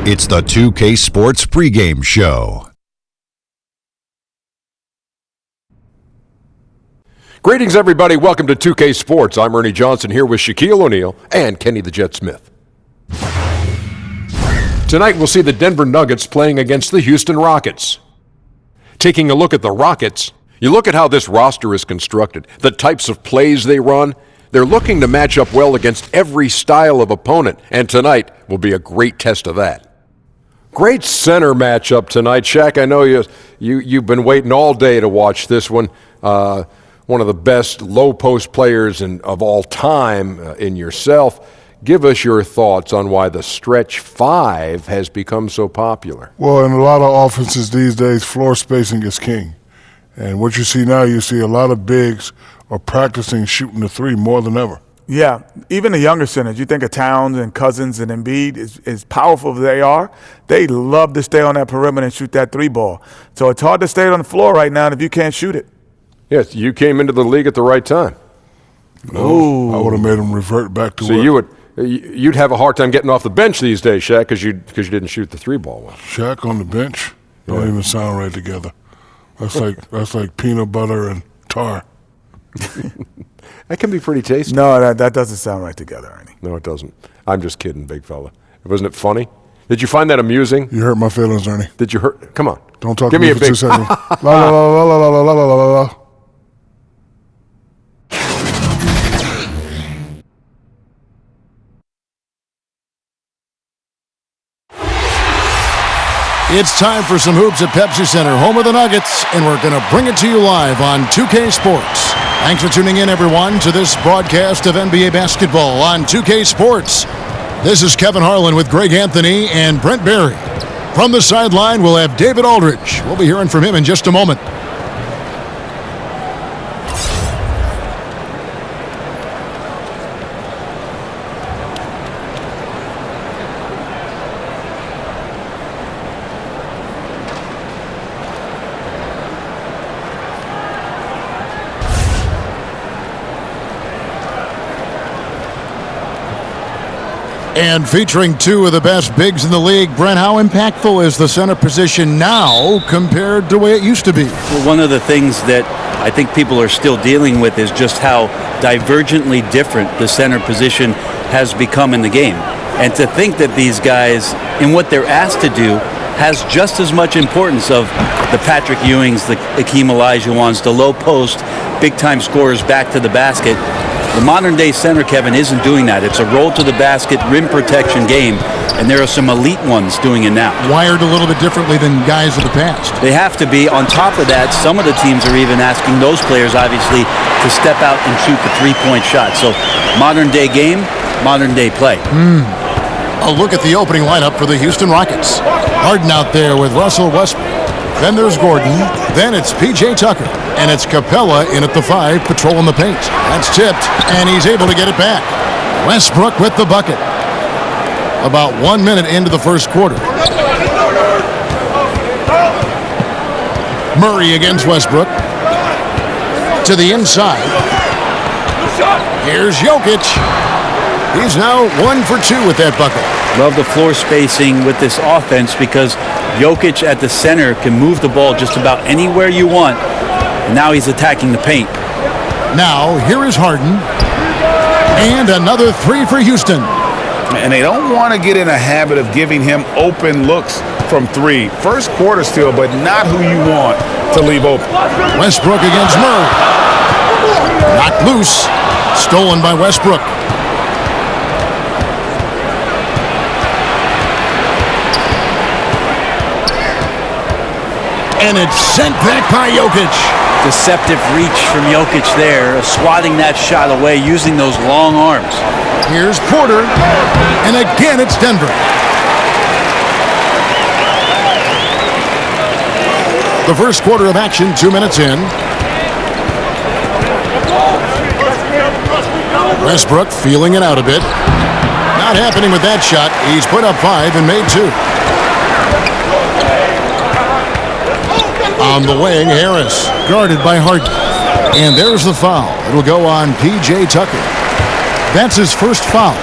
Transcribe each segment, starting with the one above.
It's the 2K Sports Pregame Show. Greetings, everybody. Welcome to 2K Sports. I'm Ernie Johnson here with Shaquille O'Neal and Kenny the Jet Smith. Tonight, we'll see the Denver Nuggets playing against the Houston Rockets. Taking a look at the Rockets, you look at how this roster is constructed, the types of plays they run. They're looking to match up well against every style of opponent, and tonight will be a great test of that. Great center matchup tonight. Shaq, I know you've been waiting all day to watch this one. One of the best low-post players of all time in yourself. Give us your thoughts on why the stretch five has become so popular. Well, in a lot of offenses these days, floor spacing is king. And what you see now, you see a lot of bigs are practicing shooting the three more than ever. Yeah, even the younger centers, you think of Towns and Cousins and Embiid, as powerful as they are, they love to stay on that perimeter and shoot that three ball. So it's hard to stay on the floor right now if you can't shoot it. Yes, you came into the league at the right time. No, I would have made them revert back to you'd have a hard time getting off the bench these days, Shaq, because you didn't shoot the three ball well. Shaq on the bench don't even sound right together. That's like peanut butter and tar. That can be pretty tasty. No, that doesn't sound right together, Ernie. No, it doesn't. I'm just kidding, big fella. Wasn't it funny? Did you find that amusing? You hurt my feelings, Ernie. Did you hurt? Come on. Don't talk Give to me a for big 2 seconds. La la la la la la la la la la. It's time for some hoops at Pepsi Center, home of the Nuggets, and we're going to bring it to you live on 2K Sports. Thanks for tuning in, everyone, to this broadcast of NBA basketball on 2K Sports. This is Kevin Harlan with Greg Anthony and Brent Barry. From the sideline, we'll have David Aldridge. We'll be hearing from him in just a moment. And featuring two of the best bigs in the league, Brent, how impactful is the center position now compared to the way it used to be? Well, one of the things that I think people are still dealing with is just how divergently different the center position has become in the game. And to think that these guys, in what they're asked to do, has just as much importance of the Patrick Ewings, the Akeem Olajuwons, the low post, big-time scorers back to the basket. The modern-day center, Kevin, isn't doing that. It's a roll-to-the-basket, rim protection game, and there are some elite ones doing it now. Wired a little bit differently than guys of the past. They have to be. On top of that, some of the teams are even asking those players, obviously, to step out and shoot the three-point shot. So modern-day game, modern-day play. A look at the opening lineup for the Houston Rockets. Harden out there with Russell Westbrook. Then there's Gordon. Then it's P.J. Tucker. And it's Capella in at the 5, patrolling the paint. That's tipped, and he's able to get it back. Westbrook with the bucket. About 1 minute into the first quarter. Murray against Westbrook. To the inside. Here's Jokic. He's now 1 for 2 with that bucket. Love the floor spacing with this offense because Jokic at the center can move the ball just about anywhere you want. And now he's attacking the paint. Now, here is Harden. And another 3 for Houston. And they don't want to get in a habit of giving him open looks from 3. First quarter still, but not who you want to leave open. Westbrook against Murray. Knocked loose. Stolen by Westbrook. And it's sent back by Jokic. Deceptive reach from Jokic there, swatting that shot away using those long arms. Here's Porter. And again, it's Denver. The first quarter of action, 2 minutes in. Westbrook feeling it out a bit. Not happening with that shot. He's put up 5 and made 2. On the wing, Harris, guarded by Harden. And there's the foul. It'll go on P.J. Tucker. That's his first foul.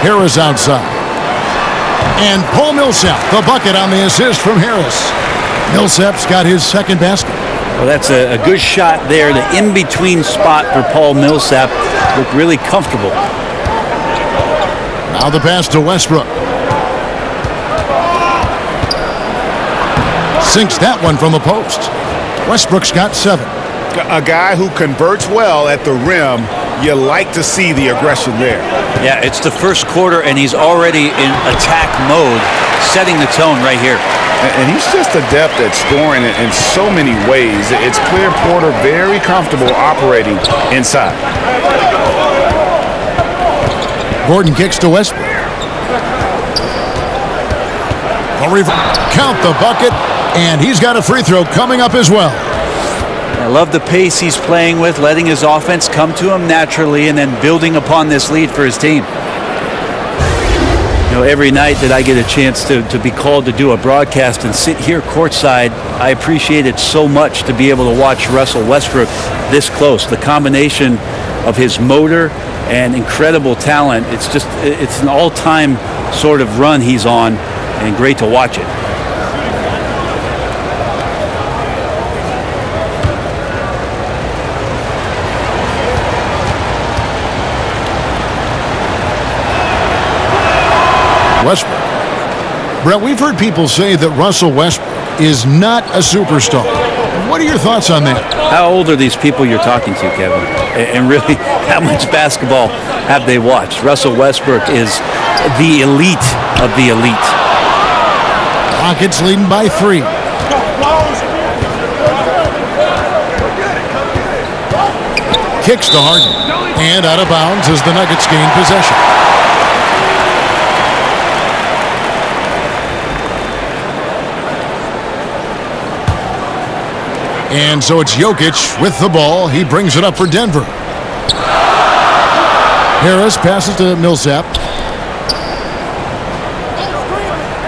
Harris outside. And Paul Millsap, the bucket on the assist from Harris. Millsap's got his second basket. Well, that's a good shot there. The in-between spot for Paul Millsap looked really comfortable. Now the pass to Westbrook. Sinks that one from the post. Westbrook's got 7. A guy who converts well at the rim, you like to see the aggression there. Yeah, it's the first quarter, and he's already in attack mode, setting the tone right here. And he's just adept at scoring in so many ways. It's clear Porter very comfortable operating inside. Gordon kicks to Westbrook. Count the bucket, and he's got a free throw coming up as well. I love the pace he's playing with, letting his offense come to him naturally and then building upon this lead for his team. You know, every night that I get a chance to be called to do a broadcast and sit here courtside, I appreciate it so much to be able to watch Russell Westbrook this close. The combination of his motor and incredible talent, it's an all-time sort of run he's on, and great to watch it. Westbrook. Brett, we've heard people say that Russell Westbrook is not a superstar. What are your thoughts on that? How old are these people you're talking to, Kevin? And really, how much basketball have they watched? Russell Westbrook is the elite of the elite. Rockets leading by 3. Kicks to Harden. And out of bounds as the Nuggets gain possession. And so it's Jokic with the ball. He brings it up for Denver. Harris passes to Millsap.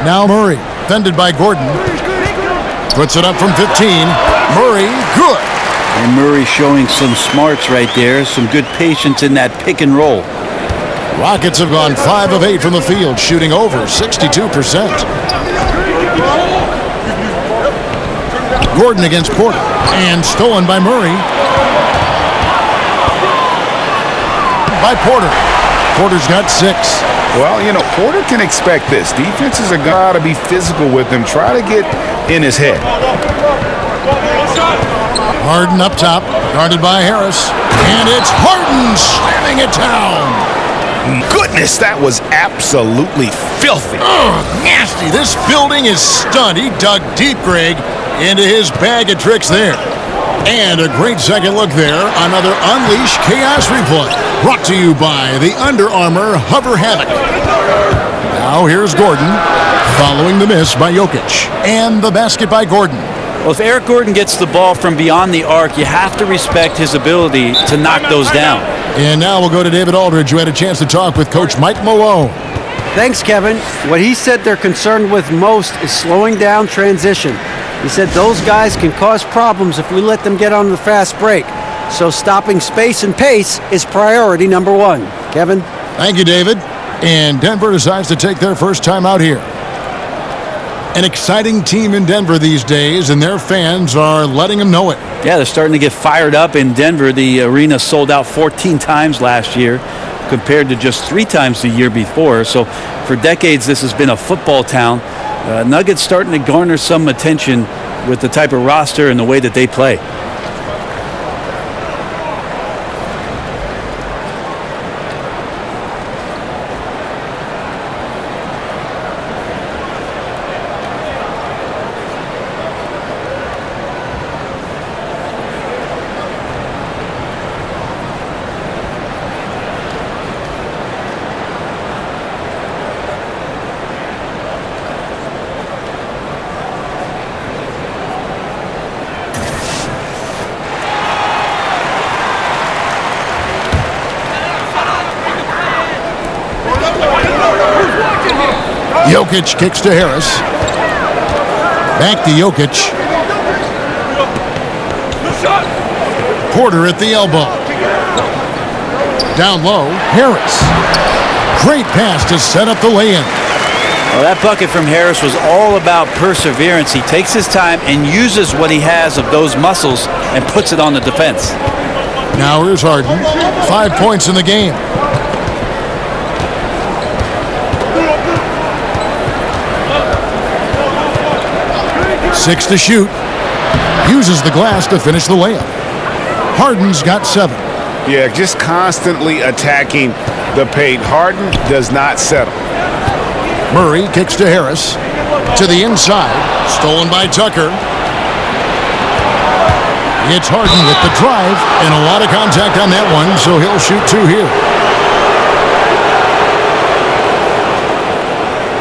Now Murray, fended by Gordon. Puts it up from 15. Murray, good. And Murray showing some smarts right there, some good patience in that pick and roll. Rockets have gone 5 of 8 from the field, shooting over 62%. Gordon against Porter, and stolen by Murray. By Porter. Porter's got 6. Well, you know, Porter can expect this. Defenses are going to be physical with him. Try to get in his head. Harden up top, guarded by Harris. And it's Harden slamming it down. Goodness, that was absolutely filthy. Ugh, nasty. This building is stunned. He dug deep, Greg, into his bag of tricks there. And a great second look there. Another Unleash Chaos replay. Brought to you by the Under Armour Hover Hammock. Now here's Gordon, following the miss by Jokic. And the basket by Gordon. Well, if Eric Gordon gets the ball from beyond the arc, you have to respect his ability to knock those down. And now we'll go to David Aldridge, who had a chance to talk with Coach Mike Malone. Thanks, Kevin. What he said they're concerned with most is slowing down transition. He said those guys can cause problems if we let them get on the fast break. So stopping space and pace is priority number 1. Kevin? Thank you, David. And Denver decides to take their first time out here. An exciting team in Denver these days, and their fans are letting them know it. Yeah, they're starting to get fired up in Denver. The arena sold out 14 times last year compared to just 3 times the year before. So for decades, this has been a football town. Nuggets starting to garner some attention with the type of roster and the way that they play. Jokic kicks to Harris. Back to Jokic. Porter at the elbow. Down low, Harris. Great pass to set up the lay-in. Well, that bucket from Harris was all about perseverance. He takes his time and uses what he has of those muscles and puts it on the defense. Now here's Harden. 5 points in the game. Six to shoot. Uses the glass to finish the layup. Harden's got 7. Yeah, just constantly attacking the paint. Harden does not settle. Murray kicks to Harris. To the inside. Stolen by Tucker. It's Harden with the drive. And a lot of contact on that one, so he'll shoot 2 here.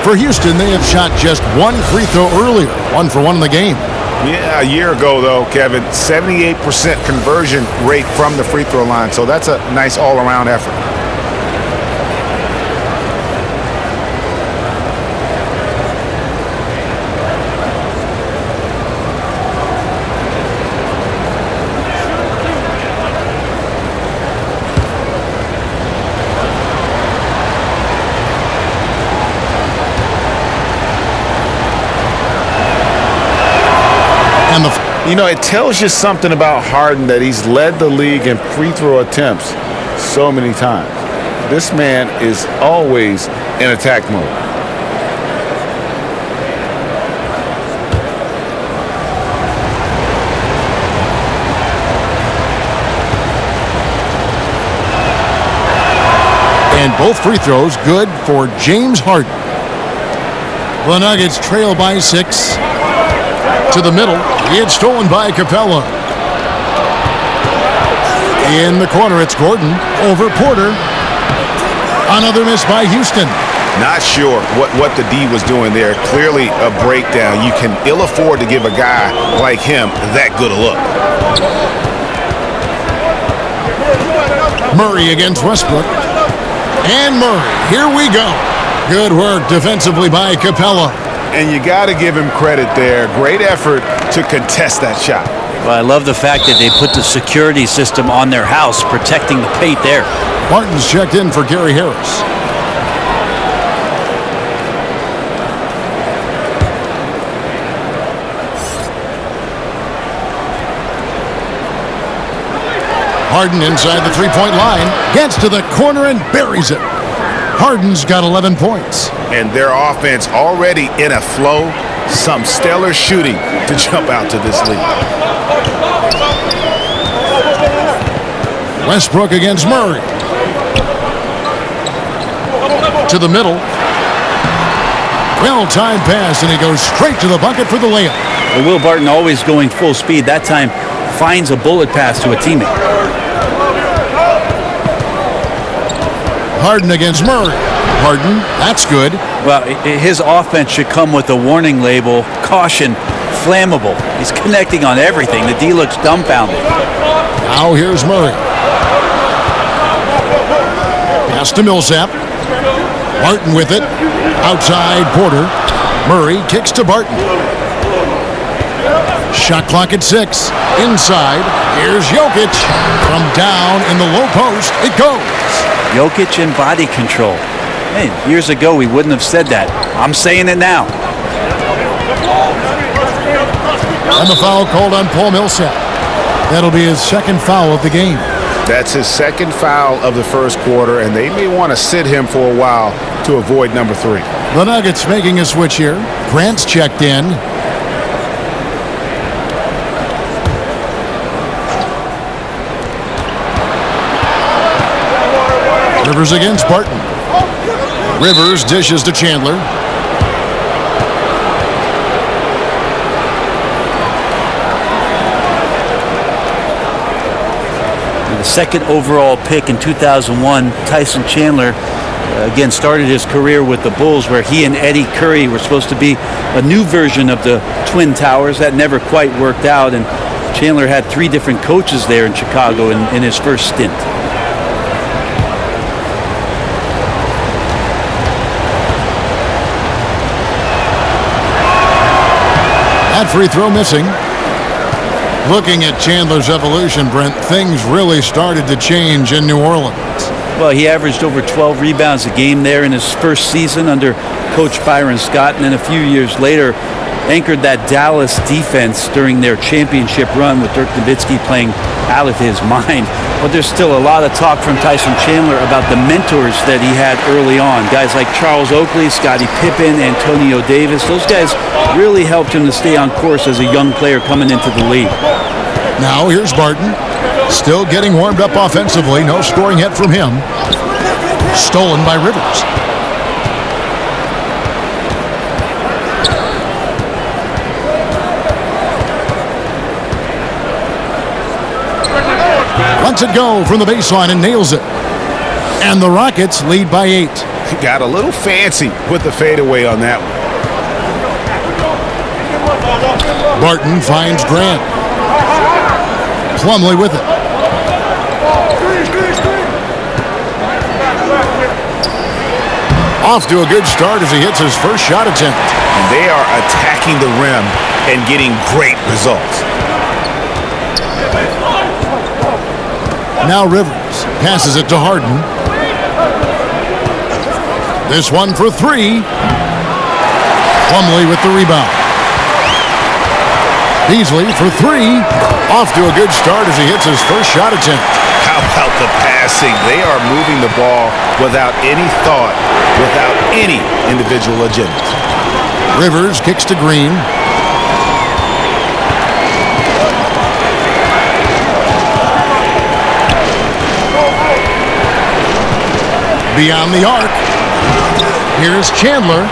For Houston, they have shot just 1 free throw earlier. 1 for 1 in the game. Yeah, a year ago, though, Kevin, 78% conversion rate from the free throw line. So that's a nice all-around effort. You know, it tells you something about Harden that he's led the league in free throw attempts so many times. This man is always in attack mode. And both free throws good for James Harden. The Nuggets trail by 6. To the middle. It's stolen by Capella. In the corner, it's Gordon. Over Porter. Another miss by Houston. Not sure what the D was doing there. Clearly a breakdown. You can ill afford to give a guy like him that good a look. Murray against Westbrook. And Murray. Here we go. Good work defensively by Capella. And you got to give him credit there. Great effort to contest that shot. Well, I love the fact that they put the security system on their house, protecting the paint there. Martin's checked in for Gary Harris. Harden inside the three-point line. Gets to the corner and buries it. Harden's got 11 points. And their offense already in a flow. Some stellar shooting to jump out to this lead. Westbrook against Murray. To the middle. Well-timed pass, and he goes straight to the bucket for the layup. Well, Will Barton always going full speed. That time finds a bullet pass to a teammate. Harden against Murray. Harden, that's good. Well, his offense should come with a warning label, caution, flammable. He's connecting on everything. The D looks dumbfounded. Now here's Murray. Pass to Millsap. Barton with it. Outside Porter. Murray kicks to Barton. Shot clock at 6. Inside. Here's Jokic. From down in the low post, it goes. Jokic and body control. Hey, years ago we wouldn't have said that. I'm saying it now. And the foul called on Paul Millsap. That'll be his second foul of the game. That's his second foul of the first quarter, and they may want to sit him for a while to avoid number 3. The Nuggets making a switch here. Grant's checked in. Rivers against Barton. Rivers dishes to Chandler. The second overall pick in 2001, Tyson Chandler, again, started his career with the Bulls, where he and Eddie Curry were supposed to be a new version of the Twin Towers. That never quite worked out, and Chandler had 3 different coaches there in Chicago in his first stint. That free throw missing. Looking at Chandler's evolution, Brent, things really started to change in New Orleans. Well, he averaged over 12 rebounds a game there in his first season under Coach Byron Scott, and then a few years later anchored that Dallas defense during their championship run with Dirk Nowitzki playing out of his mind. But there's still a lot of talk from Tyson Chandler about the mentors that he had early on. Guys like Charles Oakley, Scottie Pippen, Antonio Davis. Those guys really helped him to stay on course as a young player coming into the league. Now here's Barton. Still getting warmed up offensively. No scoring yet from him. Stolen by Rivers. Lets it go from the baseline and nails it. And the Rockets lead by 8. He got a little fancy with the fadeaway on that one. Barton finds Grant. Plumlee with it. Off to a good start as he hits his first shot attempt. And they are attacking the rim and getting great results. Now Rivers passes it to Harden. This one for 3. Plumlee with the rebound. Beasley for 3. Off to a good start as he hits his first shot attempt. How about the passing? They are moving the ball without any thought, without any individual agenda. Rivers kicks to Green. Beyond the arc. Here's Chandler.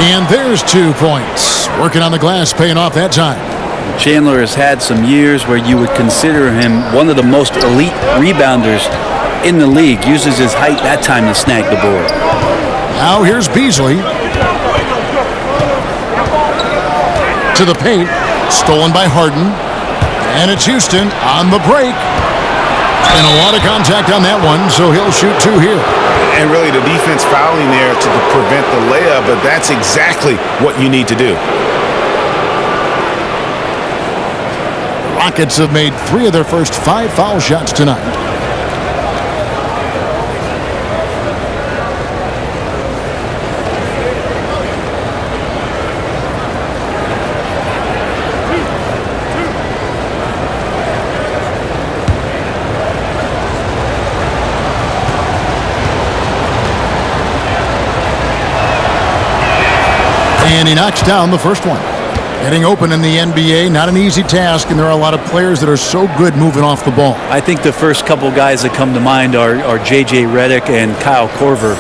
And there's 2 points. Working on the glass, paying off that time. Chandler has had some years where you would consider him one of the most elite rebounders in the league. Uses his height that time to snag the board. Now here's Beasley. To the paint. Stolen by Harden. And it's Houston on the break. And a lot of contact on that one, so he'll shoot 2 here. And really the defense fouling there to prevent the layup, but that's exactly what you need to do. Rockets have made 3 of their first 5 foul shots tonight. And he knocks down the first one. Getting open in the NBA, not an easy task, and there are a lot of players that are so good moving off the ball. I think the first couple guys that come to mind are J.J. Redick and Kyle Korver.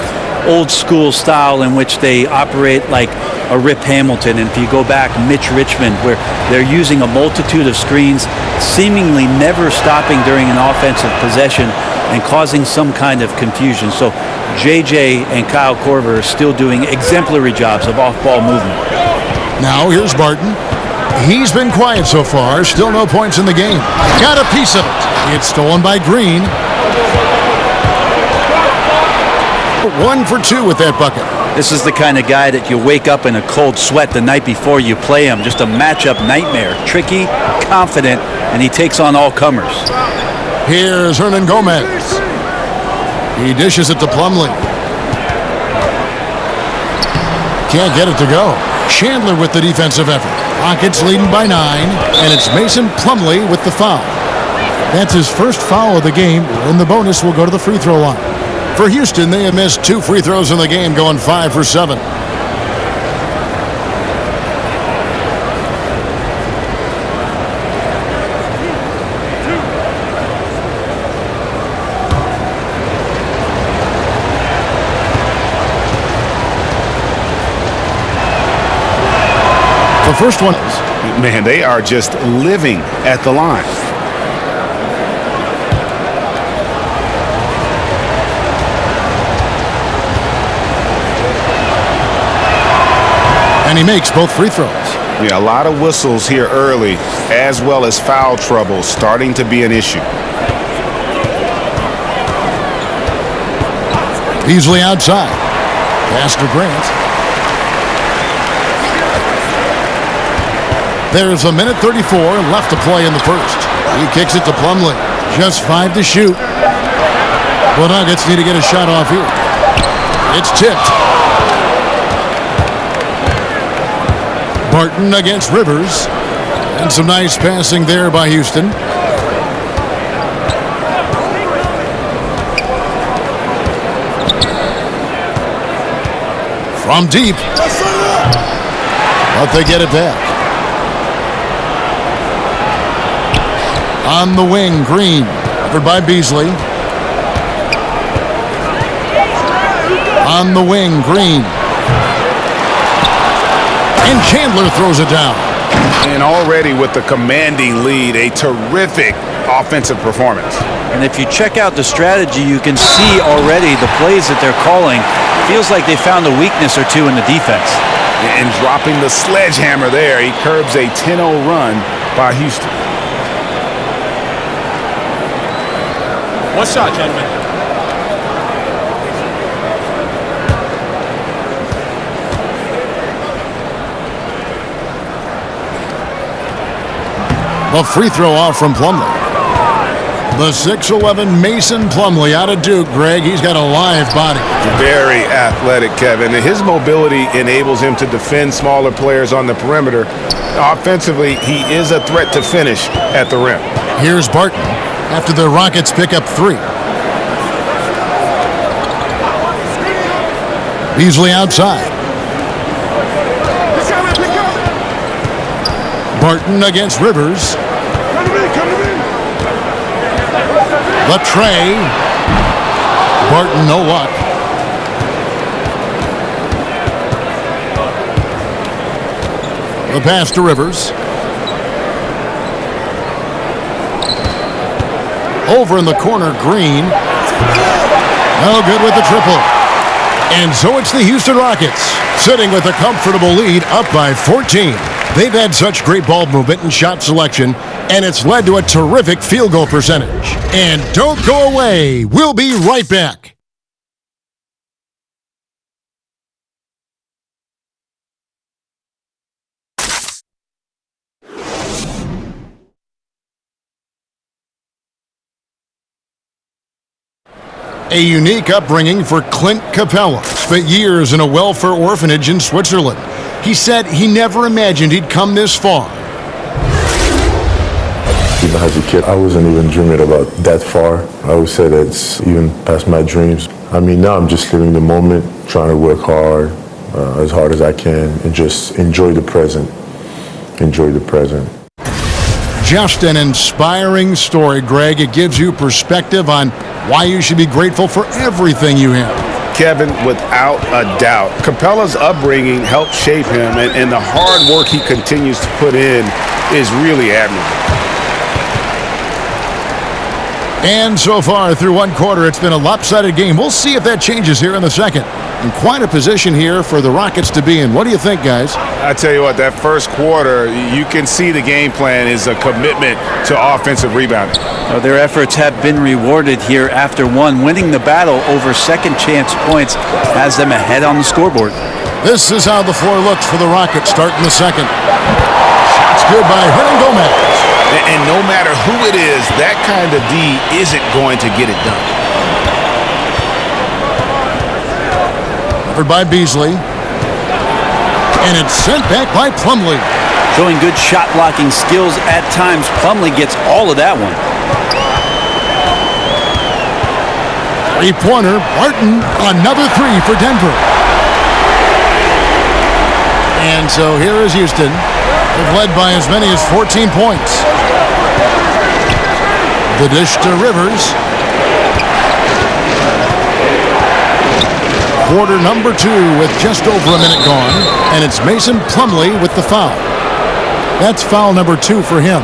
Old school style in which they operate like a Rip Hamilton. And if you go back, Mitch Richmond, where they're using a multitude of screens, seemingly never stopping during an offensive possession and causing some kind of confusion. So J.J. and Kyle Korver are still doing exemplary jobs of off-ball movement. Now here's Barton. He's been quiet so far. Still no points in the game. Got a piece of it. It's stolen by Green. 1 for 2 with that bucket. This is the kind of guy that you wake up in a cold sweat the night before you play him. Just a matchup nightmare. Tricky, confident, and he takes on all comers. Here's Hernan Gomez. He dishes it to Plumlee. Can't get it to go. Chandler with the defensive effort. Rockets leading by 9, and it's Mason Plumlee with the foul. That's his first foul of the game, and the bonus will go to the free throw line. For Houston, they have missed 2 free throws in the game, going 5 for 7. The first one is. Man, they are just living at the line. And he makes both free throws. Yeah, a lot of whistles here early, as well as foul trouble starting to be an issue. Beasley outside. Pass to Grant. There's a minute 34 left to play in the first. He kicks it to Plumlee. Just 5 to shoot. Well, Nuggets need to get a shot off here. It's tipped. Barton against Rivers. And some nice passing there by Houston. From deep. But they get it back. On the wing, Green. Covered by Beasley. On the wing, Green. And Chandler throws it down. And already with the commanding lead, a terrific offensive performance. And if you check out the strategy, you can see already the plays that they're calling. Feels like they found a weakness or two in the defense. And dropping the sledgehammer there, he curbs a 10-0 run by Houston. One shot, gentlemen. The free throw off from Plumlee. The 6'11" Mason Plumlee out of Duke, Greg. He's got a live body. Very athletic, Kevin. And his mobility enables him to defend smaller players on the perimeter. Offensively, he is a threat to finish at the rim. Here's Barton after the Rockets pick up 3. Beasley outside. Barton against Rivers. The tray. Barton, no luck. The pass to Rivers. Over in the corner, Green. No good with the triple. And so it's the Houston Rockets, sitting with a comfortable lead, up by 14. They've had such great ball movement and shot selection, and it's led to a terrific field goal percentage. And don't go away. We'll be right back. A unique upbringing for Clint Capella. Spent years in a welfare orphanage in Switzerland. He said he never imagined he'd come this far. Even as a kid, I wasn't even dreaming about that far. I would say that's even past my dreams. I mean, now I'm just living the moment, trying to work hard as I can, and just enjoy the present. Enjoy the present. Just an inspiring story, Greg. It gives you perspective on why you should be grateful for everything you have. Kevin, without a doubt, Capella's upbringing helped shape him, and the hard work he continues to put in is really admirable. And so far, through one quarter, it's been a lopsided game. We'll see if that changes here in the second. And quite a position here for the Rockets to be in. What do you think, guys? I tell you what, that first quarter, you can see the game plan is a commitment to offensive rebounding. Their efforts have been rewarded here after one. Winning the battle over second chance points has them ahead on the scoreboard. This is how the floor looks for the Rockets starting the second. Shots good by Gomez. And no matter who it is, that kind of D isn't going to get it done. Covered by Beasley. And it's sent back by Plumlee. Showing good shot blocking skills at times. Plumlee gets all of that one. Three-pointer, Barton, another 3 for Denver. And so here is Houston. They've led by as many as 14 points. The dish to Rivers. Quarter number 2 with just over a minute gone. And it's Mason Plumlee with the foul. That's foul number 2 for him.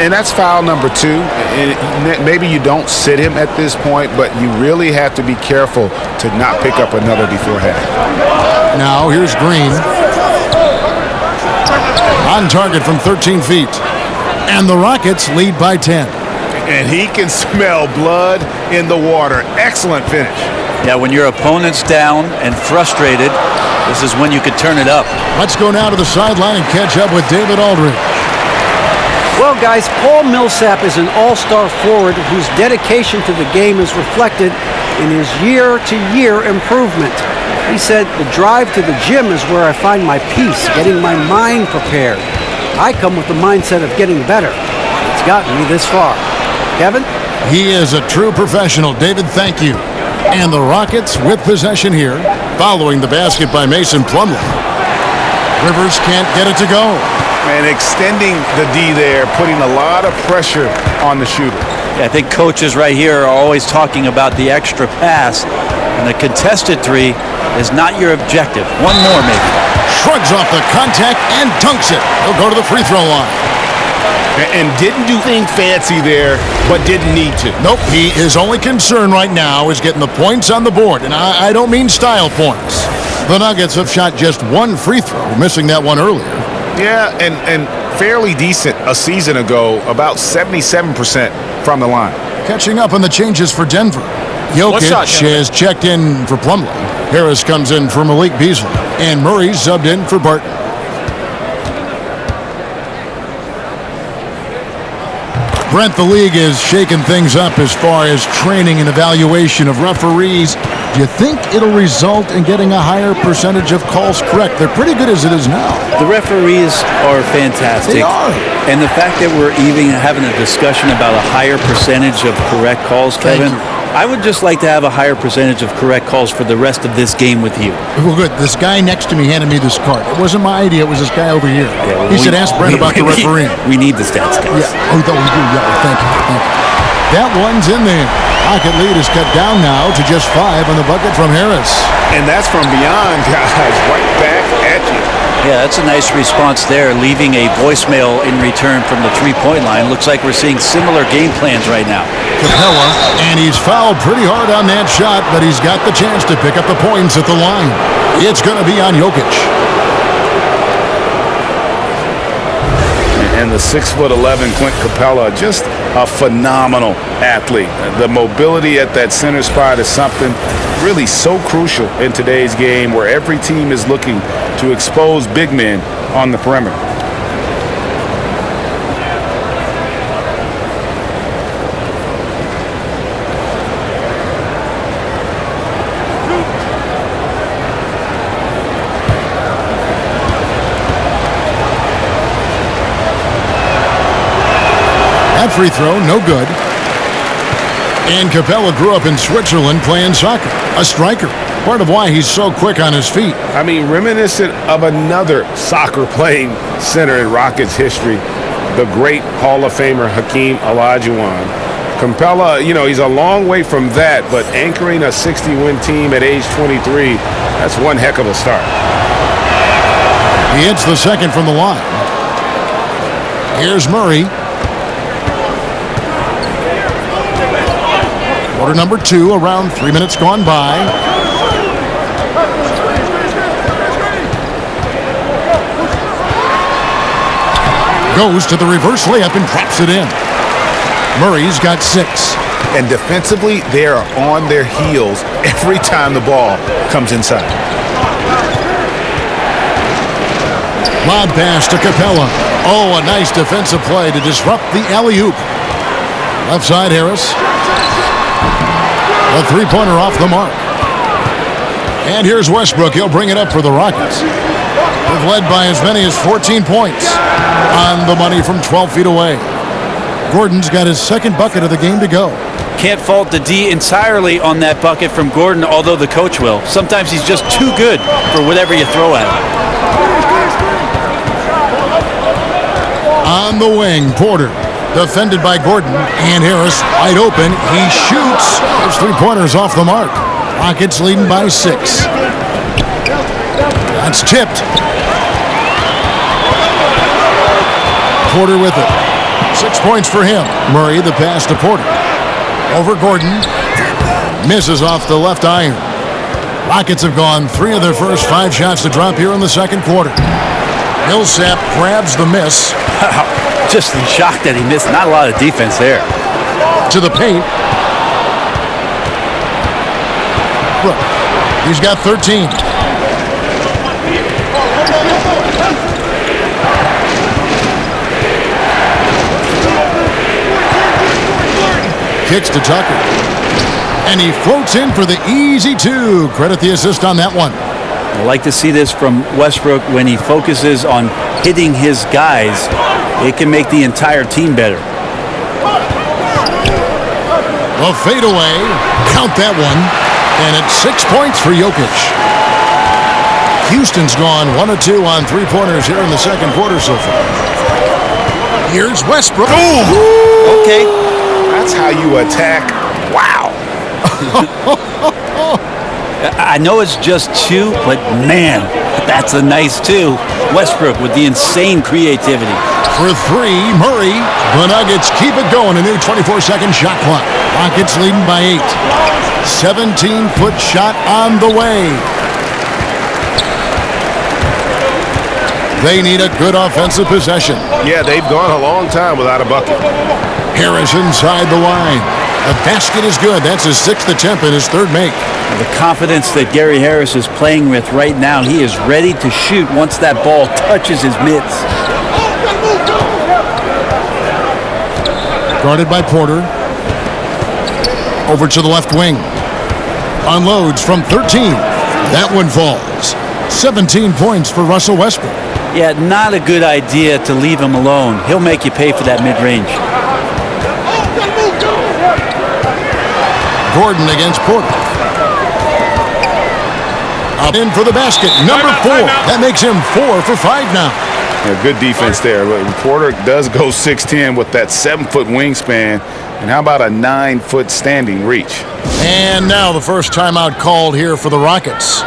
And that's foul number 2. And maybe you don't sit him at this point, but you really have to be careful to not pick up another before half. Now here's Green. On target from 13 feet. And the Rockets lead by 10. And he can smell blood in the water. Excellent finish. Yeah, when your opponent's down and frustrated, this is when you could turn it up. Let's go now to the sideline and catch up with David Aldridge. Well, guys, Paul Millsap is an all-star forward whose dedication to the game is reflected in his year-to-year improvement. He said, "The drive to the gym is where I find my peace, getting my mind prepared. I come with the mindset of getting better. It's gotten me this far." Kevin? He is a true professional. David, thank you. And the Rockets with possession here, following the basket by Mason Plumlee. Rivers can't get it to go. And extending the D there, putting a lot of pressure on the shooter. Yeah, I think coaches right here are always talking about the extra pass, and the contested three is not your objective. One more, maybe. Shrugs off the contact and dunks it. He'll go to the free throw line. And didn't do anything fancy there, but didn't need to. Nope, his only concern right now is getting the points on the board, and I don't mean style points. The Nuggets have shot just one free throw, missing that one earlier. Yeah, and fairly decent a season ago, about 77% from the line. Catching up on the changes for Denver. Jokic is checked in for Plumlee. Harris comes in for Malik Beasley, and Murray's subbed in for Barton. Brent, the league is shaking things up as far as training and evaluation of referees. Do you think it'll result in getting a higher percentage of calls correct? They're pretty good as it is now. The referees are fantastic. They are. And the fact that we're even having a discussion about a higher percentage of correct calls, Kevin, I would just like to have a higher percentage of correct calls for the rest of this game with you. Well, good. This guy next to me handed me this card. It wasn't my idea. It was this guy over here. Yeah, well, he said, ask Brent about the referee. We need the stats, guys. Yeah. Oh, we do. Yeah. Thank you. That one's in there. Rocket lead is cut down now to just 5 on the bucket from Harris. And that's from beyond, guys, right back at you. Yeah, that's a nice response there, leaving a voicemail in return from the three-point line. Looks like we're seeing similar game plans right now. Capella, and he's fouled pretty hard on that shot, but he's got the chance to pick up the points at the line. It's going to be on Jokic. And the 6'11" Clint Capella, just a phenomenal athlete. The mobility at that center spot is something really so crucial in today's game where every team is looking to expose big men on the perimeter. That free throw, no good. And Capella grew up in Switzerland playing soccer, a striker. Part of why he's so quick on his feet. I mean, reminiscent of another soccer-playing center in Rockets history, the great Hall of Famer Hakeem Olajuwon. Capella, he's a long way from that, but anchoring a 60-win team at age 23, that's one heck of a start. He hits the second from the line. Here's Murray. Quarter number 2, around 3 minutes gone by. Goes to the reverse layup and drops it in. Murray's got 6. And defensively, they are on their heels every time the ball comes inside. Lob pass to Capella. Oh, a nice defensive play to disrupt the alley-oop. Left side, Harris. A three-pointer off the mark. And here's Westbrook. He'll bring it up for the Rockets. They've led by as many as 14 points. On the money from 12 feet away. Gordon's got his second bucket of the game to go. Can't fault the D entirely on that bucket from Gordon, although the coach will. Sometimes he's just too good for whatever you throw at him. On the wing, Porter. Defended by Gordon, and Harris wide open. He shoots. Those three-pointers off the mark. Rockets leading by 6. That's tipped. Porter with it. 6 points for him. Murray, the pass to Porter. Over Gordon. Misses off the left iron. Rockets have gone 3 of their first 5 shots to drop here in the second quarter. Millsap grabs the miss. Just in shock that he missed. Not a lot of defense there. To the paint. Look, he's got 13. kicks to Tucker. And he floats in for the easy two. Credit the assist on that one. I like to see this from Westbrook when he focuses on hitting his guys. It can make the entire team better. The fadeaway. Count that one. And it's 6 points for Jokic. Houston's gone 1 of 2 on three-pointers here in the second quarter so far. Here's Westbrook. Ooh. Okay. That's how you attack. Wow. I know it's just 2, but man, that's a nice 2. Westbrook with the insane creativity. For 3, Murray. The Nuggets keep it going. A new 24-second shot clock. Rockets leading by 8. 17-foot shot on the way. They need a good offensive possession. Yeah, they've gone a long time without a bucket. Harris inside the line. The basket is good. That's his 6th attempt and his 3rd make. The confidence that Gary Harris is playing with right now, he is ready to shoot once that ball touches his mitts. Guarded by Porter. Over to the left wing. Unloads from 13. That one falls. 17 points for Russell Westbrook. Yeah, not a good idea to leave him alone. He'll make you pay for that mid-range. Gordon against Porter. Up in for the basket. Number 4. That makes him 4 for 5 now. Yeah, good defense there. Porter does go 6'10" with that 7-foot wingspan. And how about a 9-foot standing reach? And now the first timeout called here for the Rockets.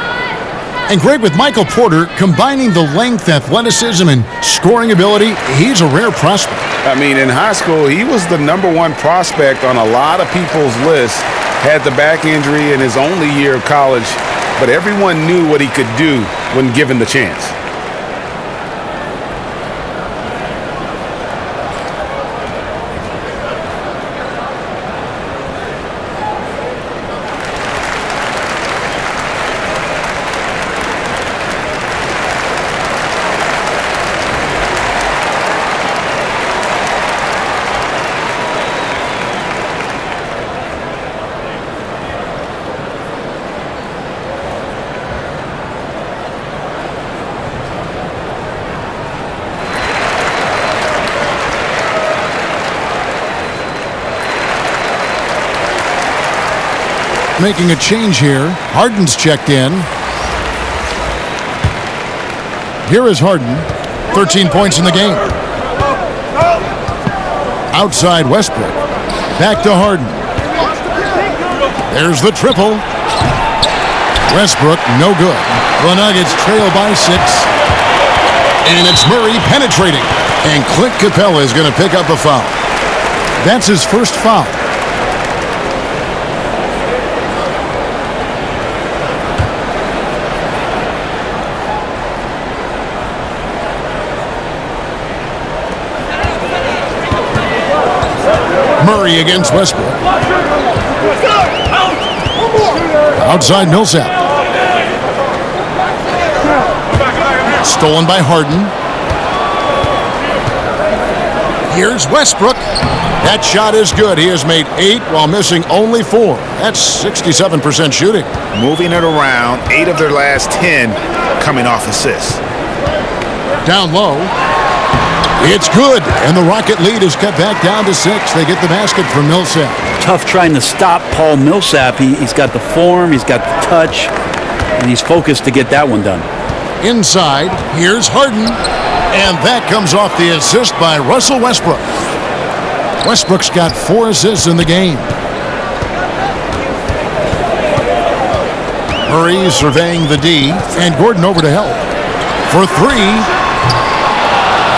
And great with Michael Porter, combining the length, athleticism, and scoring ability. He's a rare prospect. I mean, in high school, he was the #1 prospect on a lot of people's lists. Had the back injury in his only year of college, but everyone knew what he could do when given the chance. Making a change here. Harden's checked in. Here is Harden. 13 points in the game. Outside Westbrook. Back to Harden. There's the triple. Westbrook, no good. The Nuggets trail by 6. And it's Murray penetrating. And Clint Capella is going to pick up a foul. That's his first foul. Murray against Westbrook. Outside Millsap. Stolen by Harden. Here's Westbrook. That shot is good. He has made 8 while missing only 4. That's 67% shooting. Moving it around, 8 of their last 10 coming off assists. Down low. It's good, and the Rocket lead is cut back down to 6. They get the basket from Millsap. Tough trying to stop Paul Millsap. He's got the form, he's got the touch, and he's focused to get that one done. Inside, here's Harden, and that comes off the assist by Russell Westbrook. Westbrook's got 4 assists in the game. Murray surveying the D, and Gordon over to help. For 3.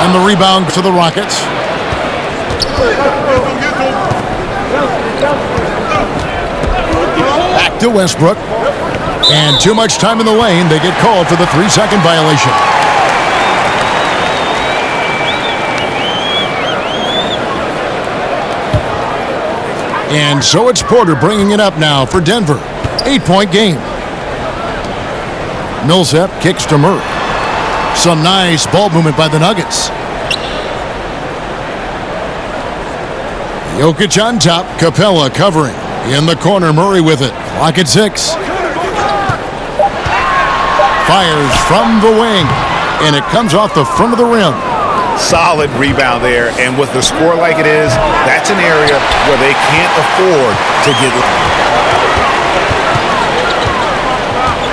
And the rebound to the Rockets. Back to Westbrook. And too much time in the lane. They get called for the 3-second violation. And so it's Porter bringing it up now for Denver. 8-point game. Millsap kicks to Murray. Some nice ball movement by the Nuggets. Jokic on top, Capella covering. In the corner, Murray with it. Clock at 6. Fires from the wing, and it comes off the front of the rim. Solid rebound there, and with the score like it is, that's an area where they can't afford to get...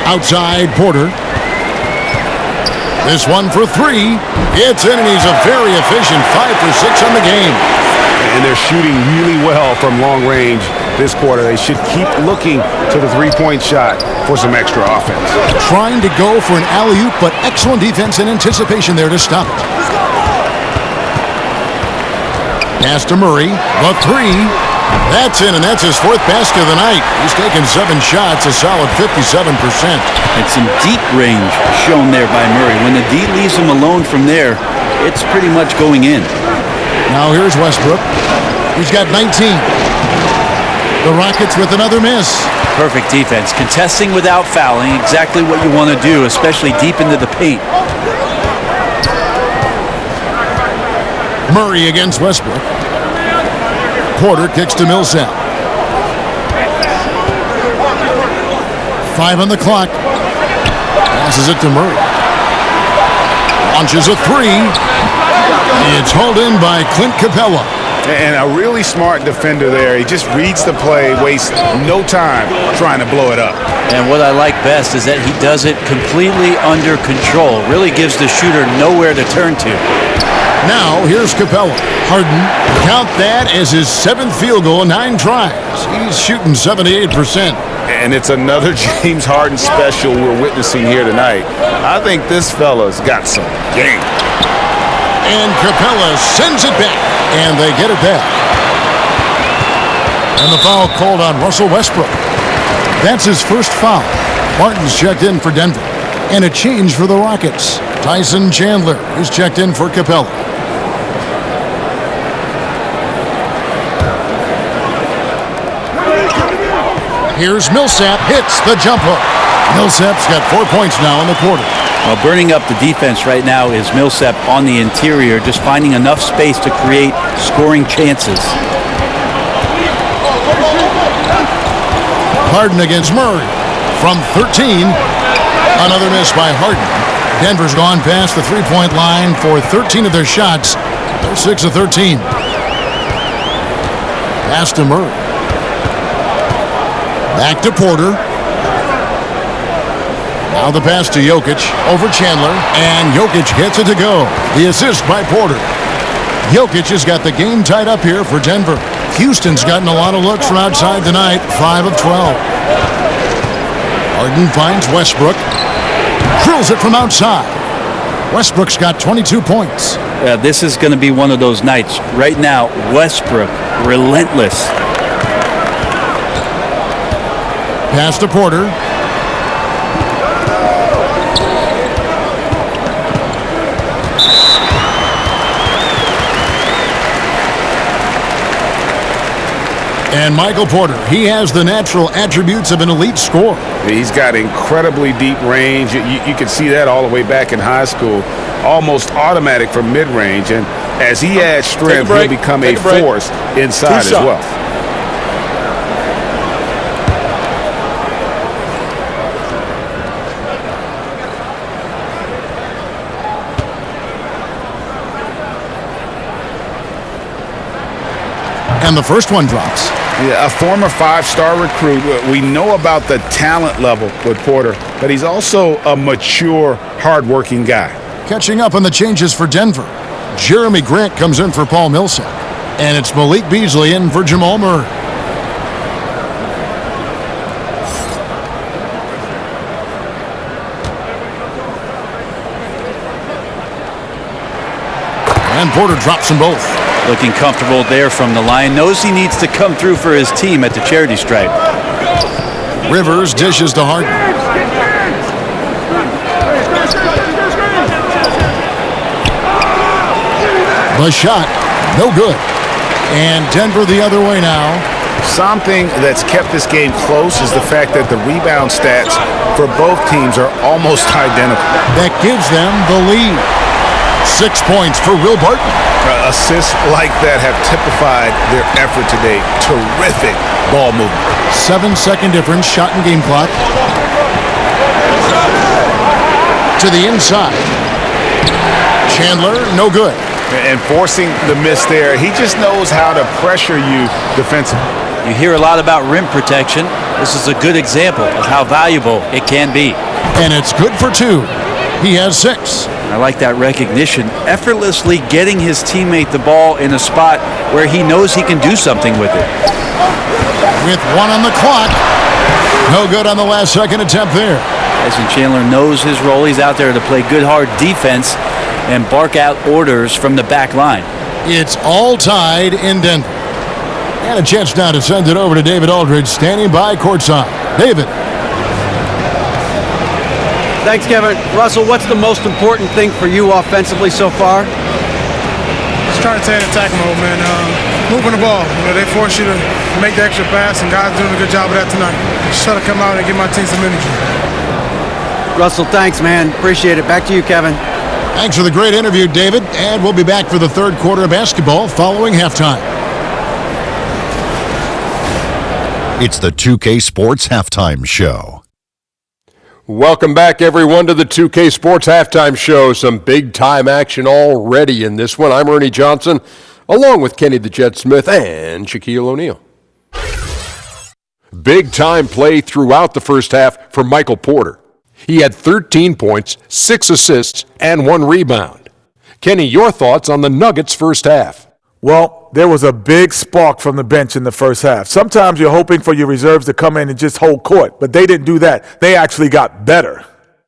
Outside, Porter. This one for 3. It's in, and he's a very efficient 5 for 6 on the game. And they're shooting really well from long range this quarter. They should keep looking to the three-point shot for some extra offense. Trying to go for an alley-oop, but excellent defense and anticipation there to stop it. Pass to Murray. The 3. That's in, and that's his 4th basket of the night. He's taken 7 shots, a solid 57%. And some deep range shown there by Murray. When the D leaves him alone from there, it's pretty much going in. Now here's Westbrook. He's got 19. The Rockets with another miss. Perfect defense. Contesting without fouling. Exactly what you want to do, especially deep into the paint. Murray against Westbrook. Porter kicks to Millsap. 5 on the clock. Passes it to Murray. Launches a 3. It's hauled in by Clint Capella. And a really smart defender there. He just reads the play, wastes no time trying to blow it up. And what I like best is that he does it completely under control. Really gives the shooter nowhere to turn to. Now, here's Capella. Harden, count that as his 7th field goal in 9 tries. He's shooting 78%. And it's another James Harden special we're witnessing here tonight. I think this fella's got some game. And Capella sends it back, and they get it back. And the foul called on Russell Westbrook. That's his first foul. Martin's checked in for Denver. And a change for the Rockets. Tyson Chandler is checked in for Capella. Here's Millsap, hits the jump hook. Millsap's got 4 points now in the quarter. Well, burning up the defense right now is Millsap on the interior, just finding enough space to create scoring chances. Harden against Murray. From 13, another miss by Harden. Denver's gone past the three-point line for 13 of their shots. They're 6 of 13. Pass to Murray. Back to Porter. Now the pass to Jokic over Chandler, and Jokic gets it to go. The assist by Porter. Jokic has got the game tied up here for Denver. Houston's gotten a lot of looks from outside tonight, 5 of 12. Harden finds Westbrook. Drills it from outside. Westbrook's got 22 points. Yeah, this is going to be one of those nights. Right now, Westbrook, relentless. Pass to Porter. And Michael Porter, he has the natural attributes of an elite scorer. He's got incredibly deep range. You can see that all the way back in high school. Almost automatic from mid-range. And as he adds strength, he'll become a force inside as well. And the first one drops. Yeah, a former 5-star recruit. We know about the talent level with Porter, but he's also a mature, hard-working guy. Catching up on the changes for Denver. Jeremy Grant comes in for Paul Millsap. And it's Malik Beasley in for Jamal Murray. And Porter drops them both. Looking comfortable there from the line. Knows he needs to come through for his team at the charity stripe. Rivers dishes to Harden. The shot, no good. And Denver the other way now. Something that's kept this game close is the fact that the rebound stats for both teams are almost identical. That gives them the lead. 6 points for Will Barton. Assists like that have typified their effort today. Terrific ball movement. 7-second difference, shot and game clock. To the inside. Chandler, no good. And forcing the miss there, he just knows how to pressure you defensively. You hear a lot about rim protection. This is a good example of how valuable it can be. And it's good for 2. He has 6. I like that recognition. Effortlessly getting his teammate the ball in a spot where he knows he can do something with it. With 1 on the clock. No good on the last second attempt there. Tyson Chandler knows his role. He's out there to play good, hard defense and bark out orders from the back line. It's all tied in Denver. And a chance now to send it over to David Aldridge, standing by courtside. David. Thanks, Kevin. Russell, what's the most important thing for you offensively so far? Just trying to stay in attack mode, man. Moving the ball. They force you to make the extra pass, and guys doing a good job of that tonight. Just try to come out and give my team some energy. Russell, thanks, man. Appreciate it. Back to you, Kevin. Thanks for the great interview, David. And we'll be back for the third quarter of basketball following halftime. It's the 2K Sports Halftime Show. Welcome back, everyone, to the 2K Sports Halftime Show. Some big-time action already in this one. I'm Ernie Johnson, along with Kenny the Jet Smith and Shaquille O'Neal. Big-time play throughout the first half for Michael Porter. He had 13 points, 6 assists, and 1 rebound. Kenny, your thoughts on the Nuggets' first half? Well, there was a big spark from the bench in the first half. Sometimes you're hoping for your reserves to come in and just hold court, but they didn't do that. They actually got better.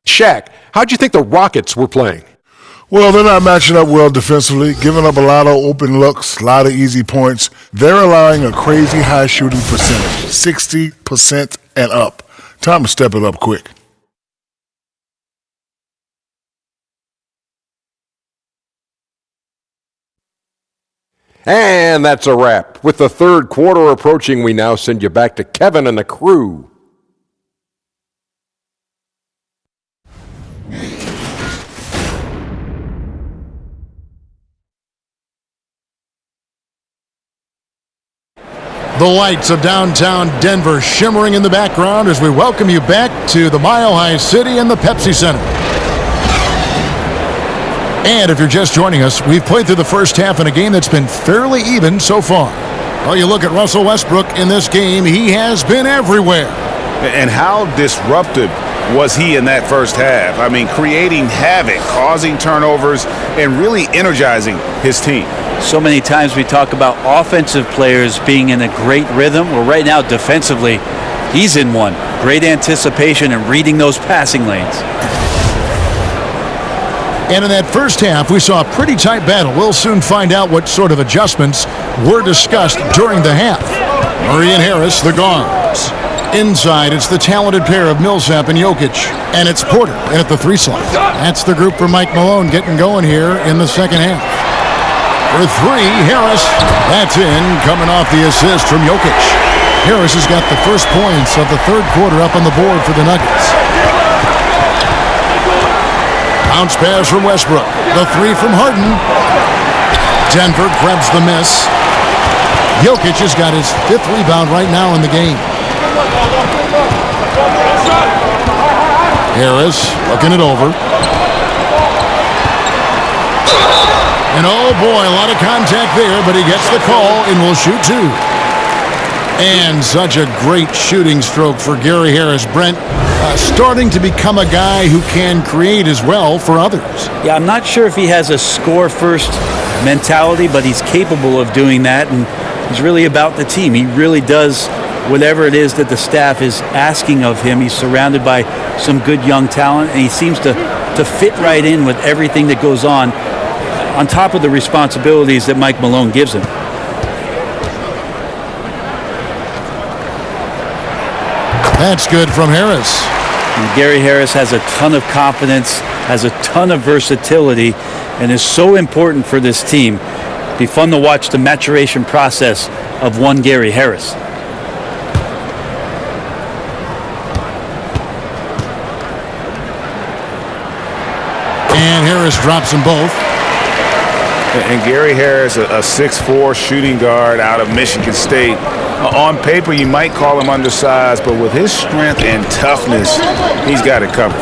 Shaq, how'd you think the Rockets were playing? Well, they're not matching up well defensively, giving up a lot of open looks, a lot of easy points. They're allowing a crazy high shooting percentage, 60% and up. Time to step it up quick. And that's a wrap. With the third quarter approaching, we now send you back to Kevin and the crew. The lights of downtown Denver shimmering in the background as we welcome you back to the Mile High City and the Pepsi Center. And if you're just joining us, we've played through the first half in a game that's been fairly even so far. Well, you look at Russell Westbrook in this game, he has been everywhere. And how disruptive was he in that first half? I mean, creating havoc, causing turnovers, and really energizing his team. So many times we talk about offensive players being in a great rhythm. Well, right now, defensively, he's in one. Great anticipation and reading those passing lanes. And in that first half, we saw a pretty tight battle. We'll soon find out what sort of adjustments were discussed during the half. Murray and Harris, the guards. Inside, it's the talented pair of Millsap and Jokic. And it's Porter in at the 3 slot. That's the group for Mike Malone getting going here in the second half. For 3, Harris. That's in, coming off the assist from Jokic. Harris has got the first points of the third quarter up on the board for the Nuggets. Bounce pass from Westbrook. The 3 from Harden. Denver grabs the miss. Jokic has got his 5th rebound right now in the game. Harris looking it over. And oh boy, a lot of contact there, but he gets the call and will shoot 2. And such a great shooting stroke for Gary Harris. Brent, starting to become a guy who can create as well for others. Yeah, I'm not sure if he has a score-first mentality, but he's capable of doing that, and he's really about the team. He really does whatever it is that the staff is asking of him. He's surrounded by some good young talent, and he seems to fit right in with everything that goes on top of the responsibilities that Mike Malone gives him. That's good from Harris. And Gary Harris has a ton of confidence, has a ton of versatility, and is so important for this team. It'll be fun to watch the maturation process of one Gary Harris. And Harris drops them both. And Gary Harris, a 6'4" shooting guard out of Michigan State. On paper, you might call him undersized, but with his strength and toughness, he's got it covered.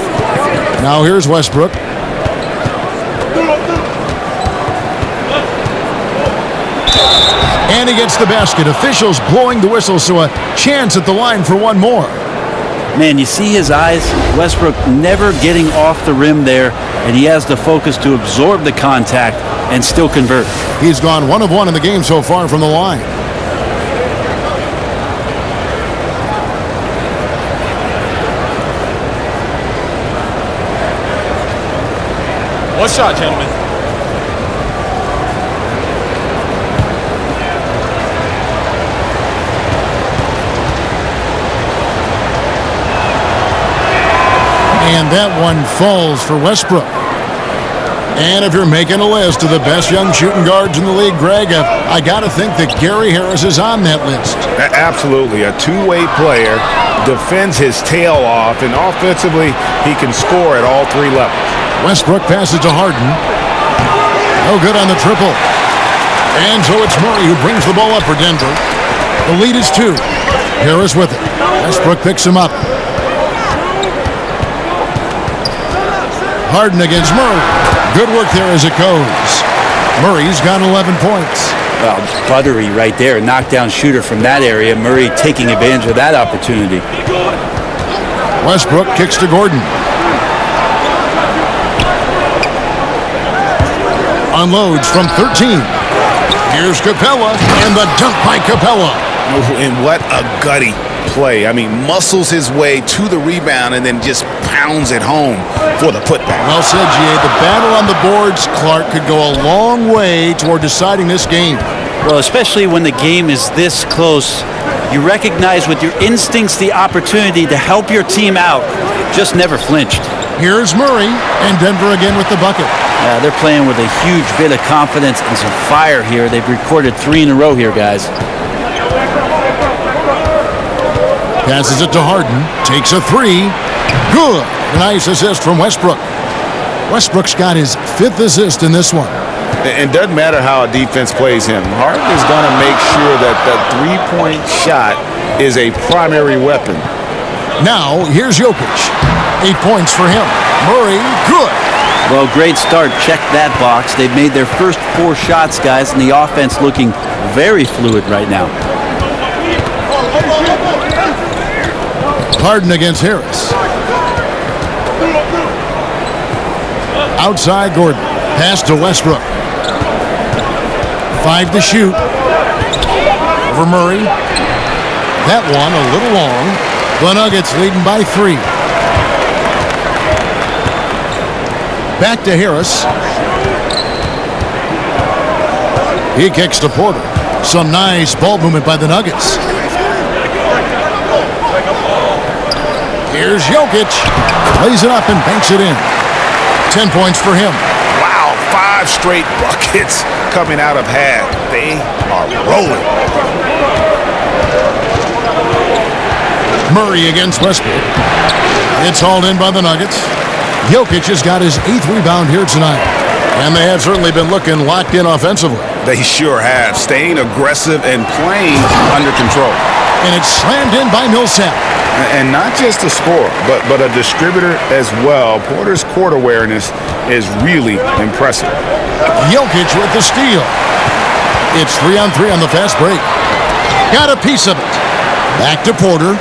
Now here's Westbrook. And he gets the basket. Officials blowing the whistle, so a chance at the line for one more. Man, you see his eyes? Westbrook never getting off the rim there, and he has the focus to absorb the contact and still convert. He's gone 1 of 1 in the game so far from the line. One shot, gentlemen. And that one falls for Westbrook. And if you're making a list of the best young shooting guards in the league, Greg, I got to think that Gary Harris is on that list. Absolutely. A two-way player, defends his tail off, and offensively, he can score at all 3 levels. Westbrook passes to Harden. No good on the triple. And so it's Murray who brings the ball up for Denver. The lead is 2. Harris with it. Westbrook picks him up. Harden against Murray. Good work there as it goes. Murray's got 11 points. Well, buttery right there. Knockdown shooter from that area. Murray taking advantage of that opportunity. Westbrook kicks to Gordon. Unloads from 13. Here's Capella, and the dunk by Capella. And what a gutty play. I mean, muscles his way to the rebound and then just pounds it home for the putback. Well said, G.A. The battle on the boards, Clark, could go a long way toward deciding this game. Well, especially when the game is this close, you recognize with your instincts the opportunity to help your team out. Just never flinched. Here's Murray, and Denver again with the bucket. They're playing with a huge bit of confidence and some fire here. They've recorded 3 in a row here, guys. Passes it to Harden. Takes a 3. Good. A nice assist from Westbrook. Westbrook's got his 5th assist in this one. It doesn't matter how a defense plays him. Harden is going to make sure that the three-point shot is a primary weapon. Now, here's Jokic. 8 points for him. Murray, good. Well, great start. Check that box. They've made their first 4 shots, guys, and the offense looking very fluid right now. Harden against Harris. Outside Gordon. Pass to Westbrook. 5 to shoot. Over Murray. That one a little long. The Nuggets leading by 3. Back to Harris. He kicks to Porter. Some nice ball movement by the Nuggets. Here's Jokic. Lays it up and banks it in. 10 points for him. Wow, 5 straight buckets coming out of half. They are rolling. Murray against Westbrook. It's hauled in by the Nuggets. Jokic has got his 8th rebound here tonight. And they have certainly been looking locked in offensively. They sure have. Staying aggressive and playing under control. And it's slammed in by Millsap. And not just a scorer, but a distributor as well. Porter's court awareness is really impressive. Jokic with the steal. It's 3-on-3 on the fast break. Got a piece of it. Back to Porter.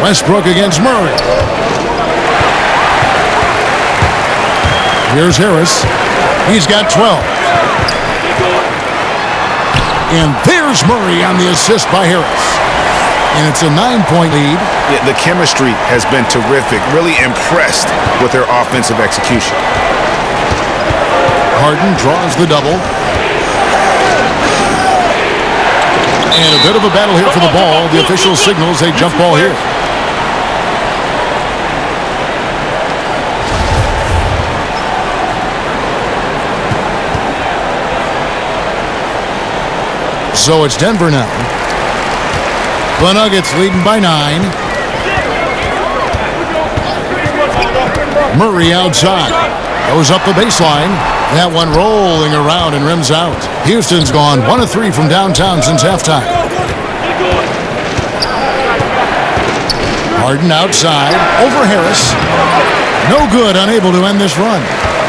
Westbrook against Murray. Here's Harris. He's got 12. And there's Murray on the assist by Harris. And it's a 9-point lead. Yeah, the chemistry has been terrific. Really impressed with their offensive execution. Harden draws the double. And a bit of a battle here for the ball. The official signals a jump ball here. So it's Denver now. The Nuggets leading by 9. Murray outside. Goes up the baseline. That one rolling around and rims out. Houston's gone 1 of 3 from downtown since halftime. Harden outside. Over Harris. No good, unable to end this run.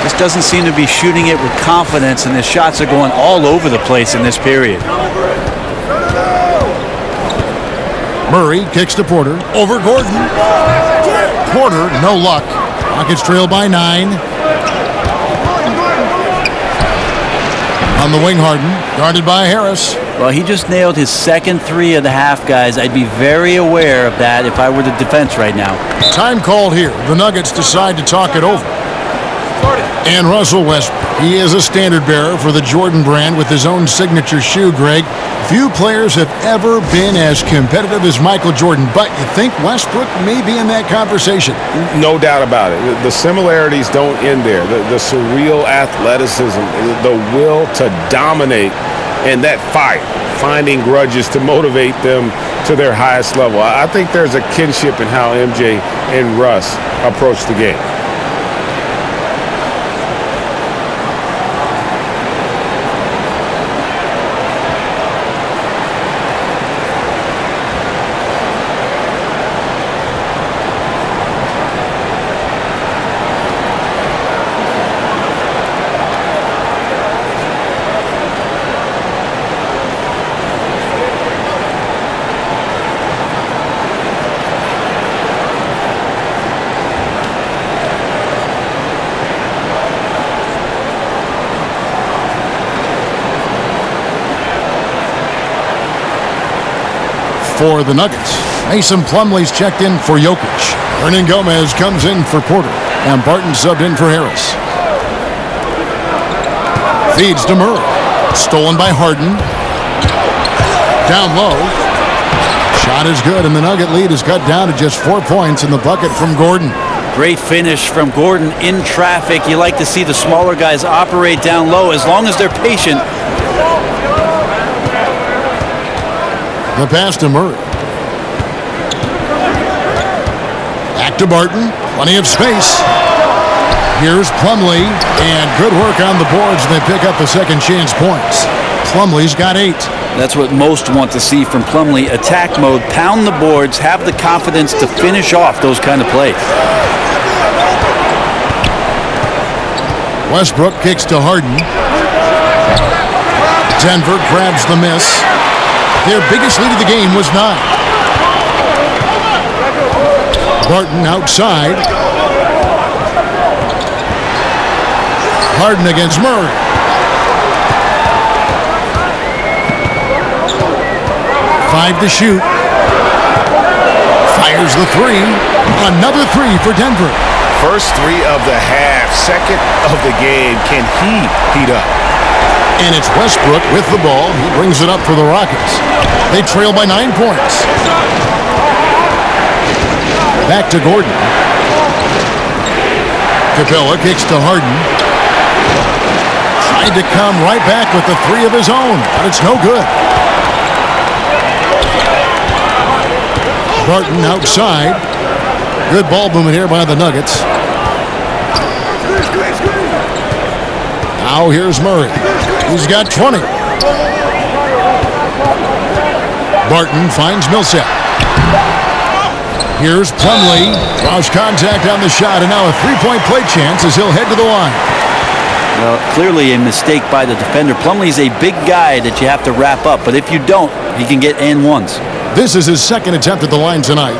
Just doesn't seem to be shooting it with confidence, and his shots are going all over the place in this period. Murray kicks to Porter. Over Gordon. Porter, no luck. Rockets trail by 9. On the wing, Harden, guarded by Harris. Well, he just nailed his second 3 of the half, guys. I'd be very aware of that if I were the defense right now. Time called here. The Nuggets decide to talk it over. And Russell Westbrook. He is a standard bearer for the Jordan brand with his own signature shoe, Greg. Few players have ever been as competitive as Michael Jordan, but you think Westbrook may be in that conversation? No doubt about it. The similarities don't end there. The surreal athleticism, the will to dominate, and that fight, finding grudges to motivate them to their highest level. I think there's a kinship in how MJ and Russ approach the game. For the Nuggets, Mason Plumlee's checked in for Jokic. Hernan Gomez comes in for Porter. And Barton subbed in for Harris. Feeds to Murray. Stolen by Harden. Down low. Shot is good, and the Nugget lead is cut down to just 4 points in the bucket from Gordon. Great finish from Gordon in traffic. You like to see the smaller guys operate down low as long as they're patient. The pass to Murray. Back to Barton. Plenty of space. Here's Plumlee. And good work on the boards. They pick up the second chance points. Plumlee's got 8. That's what most want to see from Plumlee. Attack mode, pound the boards, have the confidence to finish off those kind of plays. Westbrook kicks to Harden. Denver grabs the miss. Their biggest lead of the game was 9. Barton outside. Harden against Murray. Five to shoot. Fires the 3. Another 3 for Denver. First 3 of the half, second of the game. Can he heat up? And it's Westbrook with the ball. He brings it up for the Rockets. They trail by 9 points. Back to Gordon. Capella kicks to Harden. Tried to come right back with the 3 of his own, but it's no good. Barton outside. Good ball movement here by the Nuggets. Now here's Murray. He's got 20. Barton finds Millsap. Here's Plumlee. Draws contact on the shot, and now a 3-point play chance as he'll head to the line. Well, clearly a mistake by the defender. Plumlee's a big guy that you have to wrap up, but if you don't, he can get and-ones. This is his second attempt at the line tonight.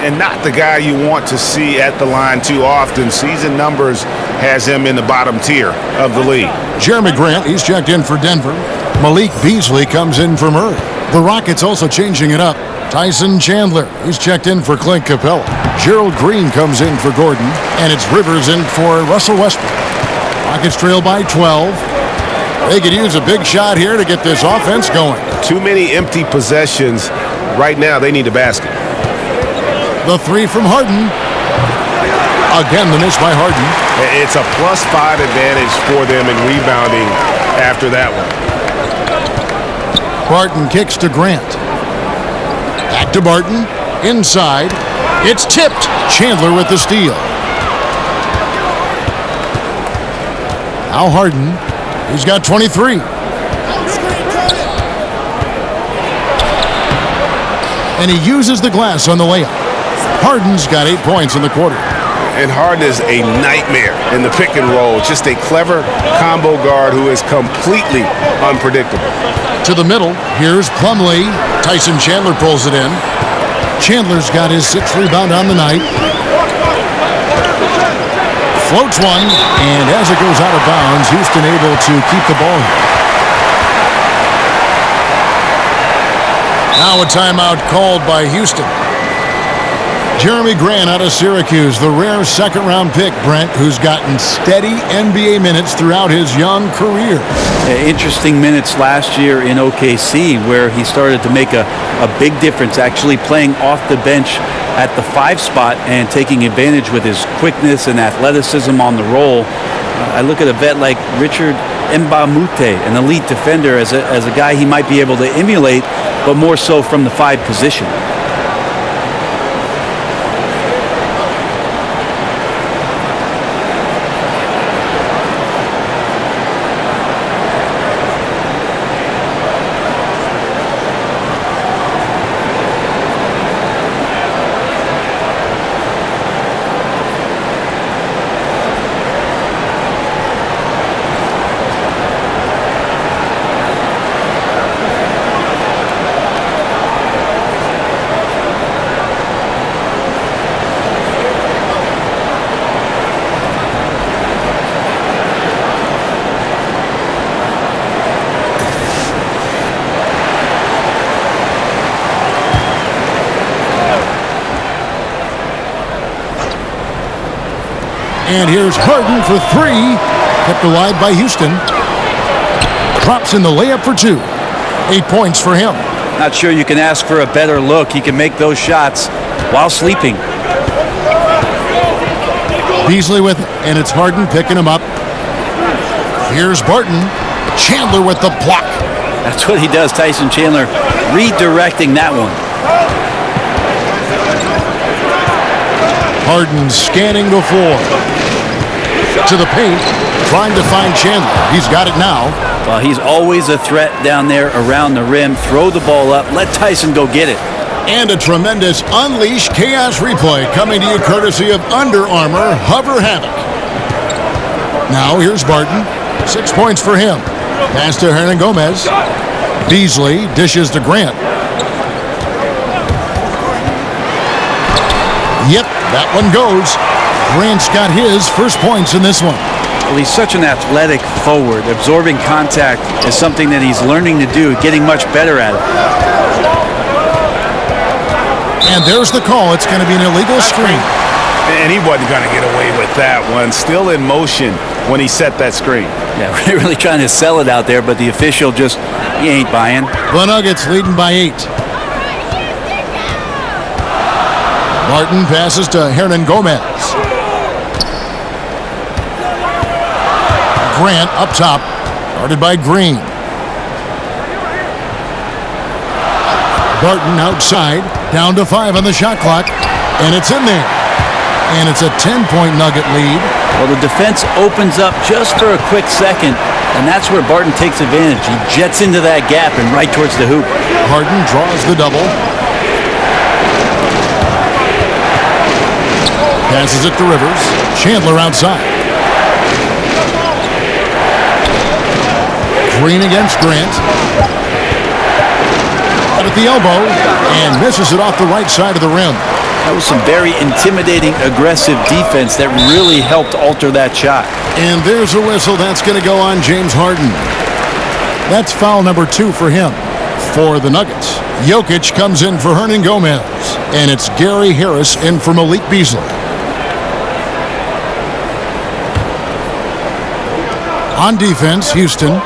And not the guy you want to see at the line too often. Season numbers has him in the bottom tier of the league. Jeremy Grant, he's checked in for Denver. Malik Beasley comes in for Murray. The Rockets also changing it up. Tyson Chandler, he's checked in for Clint Capella. Gerald Green comes in for Gordon. And it's Rivers in for Russell Westbrook. Rockets trail by 12. They could use a big shot here to get this offense going. Too many empty possessions. Right now, they need a basket. The 3 from Harden. Again, the miss by Harden. It's a +5 advantage for them in rebounding after that one. Barton kicks to Grant. Back to Barton. Inside. It's tipped. Chandler with the steal. Now Harden. He's got 23. And he uses the glass on the layup. Harden's got 8 points in the quarter. And Harden is a nightmare in the pick and roll. Just a clever combo guard who is completely unpredictable. To the middle, here's Plumlee. Tyson Chandler pulls it in. Chandler's got his 6th rebound on the night. Floats one, and as it goes out of bounds, Houston able to keep the ball. Now a timeout called by Houston. Jeremy Grant out of Syracuse, the rare second-round pick, Brent, who's gotten steady NBA minutes throughout his young career. Interesting minutes last year in OKC, where he started to make a big difference, actually playing off the bench at the 5 spot and taking advantage with his quickness and athleticism on the roll. I look at a vet like Richard Mbamute, an elite defender, as a guy he might be able to emulate, but more so from the 5 position. And here's Harden for 3. Kept alive by Houston. Drops in the layup for 2. 8 points for him. Not sure you can ask for a better look. He can make those shots while sleeping. Beasley with it, and it's Harden picking him up. Here's Barton. Chandler with the block. That's what he does, Tyson Chandler, redirecting that one. Harden scanning the floor. To the paint, trying to find Chandler. He's got it now. Well, he's always a threat down there around the rim. Throw the ball up. Let Tyson go get it. And a tremendous Unleash Chaos replay coming to you courtesy of Under Armour Hover Havoc. Now here's Barton. 6 points for him. Pass to Hernan Gomez. Beasley dishes to Grant. Yep, that one goes. Grant's got his first points in this one. Well, he's such an athletic forward. Absorbing contact is something that he's learning to do, getting much better at it. And there's the call. It's going to be an illegal screen. And he wasn't going to get away with that one. Still in motion when he set that screen. Yeah, really trying to sell it out there, but the official just, he ain't buying. The Nuggets leading by 8. Martin passes to Hernan Gomez. Grant up top, guarded by Green. Barton outside, down to 5 on the shot clock, and it's in there. And it's a 10-point Nugget lead. Well, the defense opens up just for a quick second, and that's where Barton takes advantage. He jets into that gap and right towards the hoop. Harden draws the double. Passes it to Rivers. Chandler outside. Green against Grant. Out at the elbow and misses it off the right side of the rim. That was some very intimidating, aggressive defense that really helped alter that shot. And there's a whistle. That's going to go on James Harden. That's foul number 2 for him. For the Nuggets, Jokic comes in for Hernan Gomez. And it's Gary Harris in for Malik Beasley. On defense, Houston.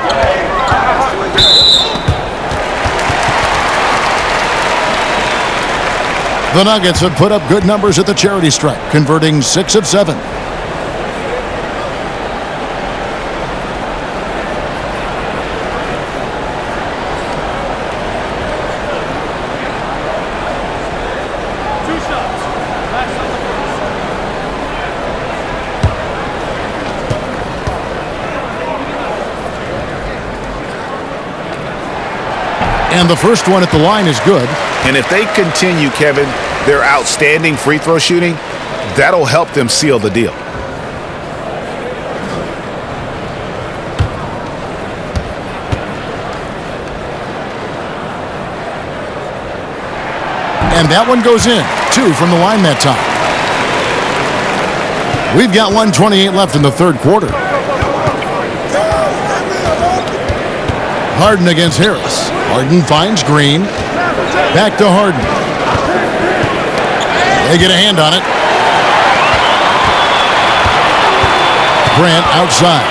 The Nuggets have put up good numbers at the charity stripe, converting 6 of 7. And the first one at the line is good. And if they continue, Kevin, their outstanding free throw shooting, that'll help them seal the deal. And that one goes in. 2 from the line that time. We've got 1:28 left in the third quarter. Harden against Harris. Harden finds Green. Back to Harden. They get a hand on it. Grant outside.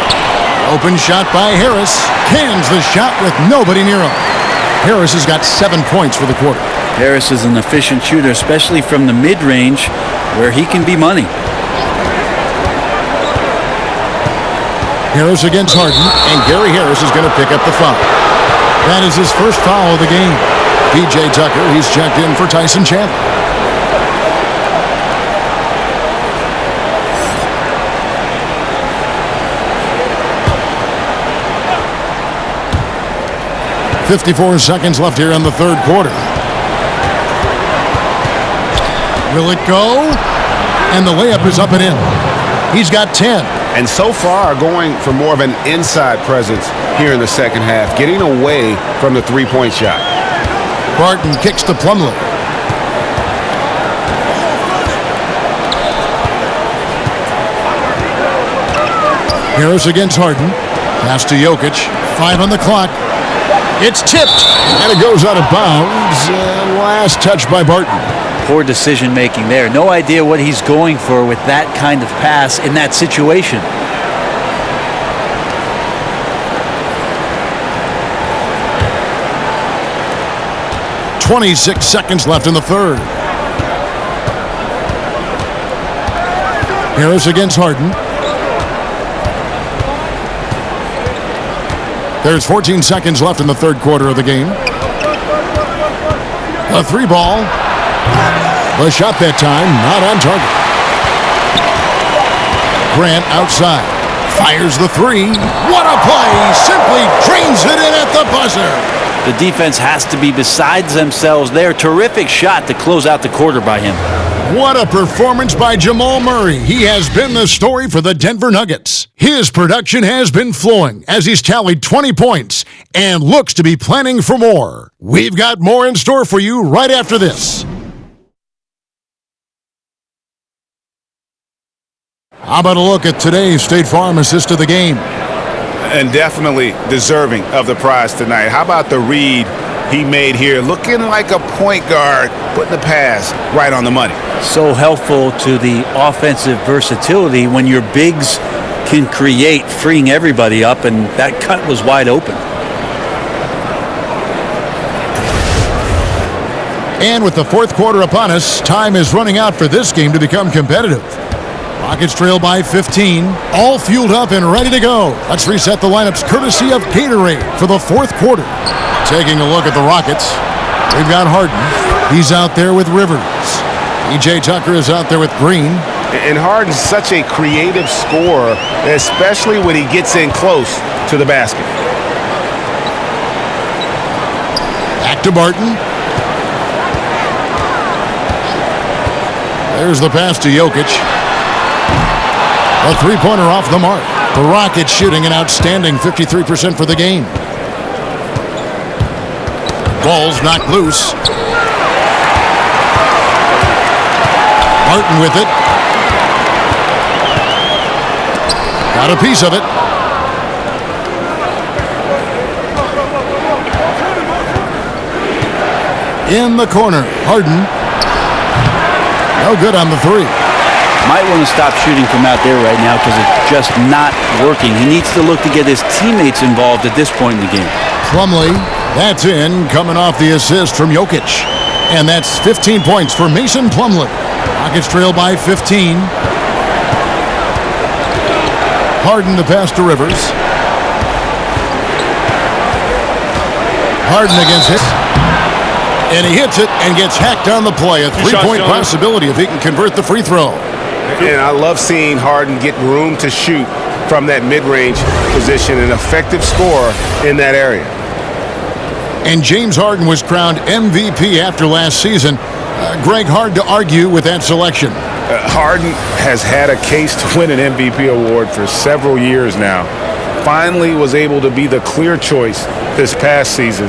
Open shot by Harris. Cans the shot with nobody near him. Harris has got 7 points for the quarter. Harris is an efficient shooter, especially from the mid-range, where he can be money. Harris against Harden, and Gary Harris is going to pick up the foul. That is his first foul of the game. P.J. Tucker, he's checked in for Tyson Chandler. .54 seconds left here in the third quarter. Will it go? And the layup is up and in. He's got 10. And so far going for more of an inside presence here in the second half, getting away from the three-point shot. Barton kicks to Plumlee. Harris against Harden. Pass to Jokic. 5 on the clock. It's tipped, and it goes out of bounds. Last touch by Barton. Poor decision making there. No idea what he's going for with that kind of pass in that situation. .26 seconds left in the third. Harris against Harden. There's 14 seconds left in the third quarter of the game. A 3-ball. The shot that time, not on target. Grant outside. Fires the 3. What a play! Simply drains it in at the buzzer. The defense has to be besides themselves there. Terrific shot to close out the quarter by him. What a performance by Jamal Murray. He has been the story for the Denver Nuggets. His production has been flowing as he's tallied 20 points and looks to be planning for more. We've got more in store for you right after this. How about a look at today's State Farm assist of the game? And definitely deserving of the prize tonight. How about the read he made here? Looking like a point guard, putting the pass right on the money. So helpful to the offensive versatility when your bigs can create, freeing everybody up, and that cut was wide open. And with the fourth quarter upon us, time is running out for this game to become competitive. Rockets trail by 15, all fueled up and ready to go. Let's reset the lineups courtesy of Gatorade for the fourth quarter. Taking a look at the Rockets, we've got Harden. He's out there with Rivers. P.J. Tucker is out there with Green. And Harden's such a creative scorer, especially when he gets in close to the basket. Back to Barton. There's the pass to Jokic. A three-pointer off the mark. The Rockets shooting an outstanding 53% for the game. Ball's knocked loose. Martin with it. Got a piece of it. In the corner, Harden. No good on the 3. Might want to stop shooting from out there right now because it's just not working. He needs to look to get his teammates involved at this point in the game. Plumlee, that's in, coming off the assist from Jokic. And that's 15 points for Mason Plumlee. Rockets trail by 15. Harden to pass to Rivers. Harden against hit. And he hits it and gets hacked on the play. A three-point possibility if he can convert the free throw. And I love seeing Harden get room to shoot from that mid-range position, an effective scorer in that area. And James Harden was crowned MVP after last season. Greg, hard to argue with that selection. Harden has had a case to win an MVP award for several years now. Finally was able to be the clear choice this past season.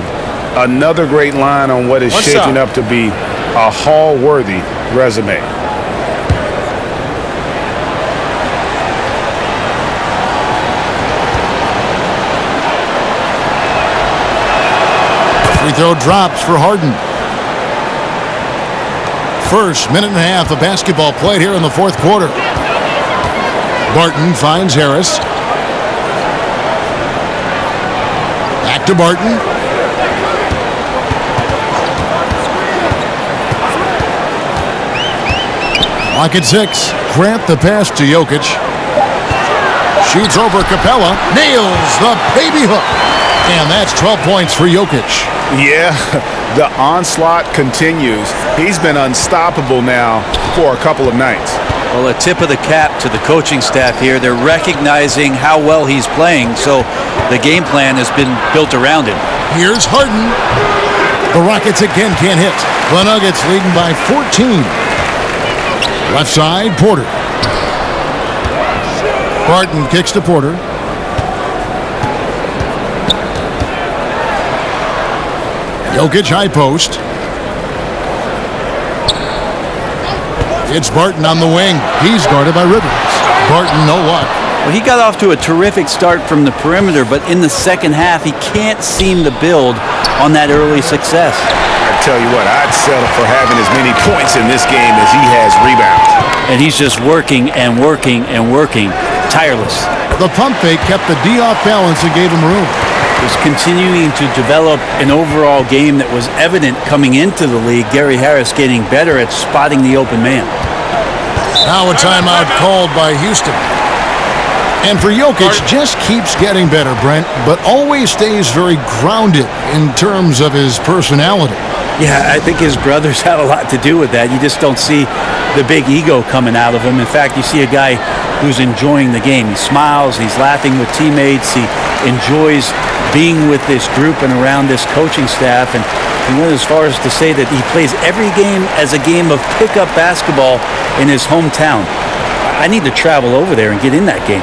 Another great line on what is shaping up to be a Hall-worthy resume. Free throw drops for Harden. First minute and a half of basketball played here in the fourth quarter. Barton finds Harris. Back to Barton. Lock at 6. Grant the pass to Jokic. Shoots over Capella. Nails the baby hook. And that's 12 points for Jokic. Yeah, the onslaught continues. He's been unstoppable now for a couple of nights. Well, a tip of the cap to the coaching staff here. They're recognizing how well he's playing, so the game plan has been built around him. Here's Harden. The Rockets again can't hit. The Nuggets leading by 14. Left side, Porter. Barton kicks to Porter. Jokic high post. It's Barton on the wing. He's guarded by Rivers. Barton, no luck. Well, he got off to a terrific start from the perimeter, but in the second half, he can't seem to build on that early success. I tell you what, I'd settle for having as many points in this game as he has rebounds. And he's just working and working and working, tireless. The pump fake kept the D off balance and gave him room. Was continuing to develop an overall game that was evident coming into the league. Gary Harris getting better at spotting the open man. Now a timeout called by Houston. And for Jokic, just keeps getting better, Brent, but always stays very grounded in terms of his personality. Yeah, I think his brothers had a lot to do with that. You just don't see the big ego coming out of him. In fact, you see a guy who's enjoying the game. He smiles, he's laughing with teammates, he enjoys being with this group and around this coaching staff. And he went as far as to say that he plays every game as a game of pickup basketball in his hometown. I need to travel over there and get in that game.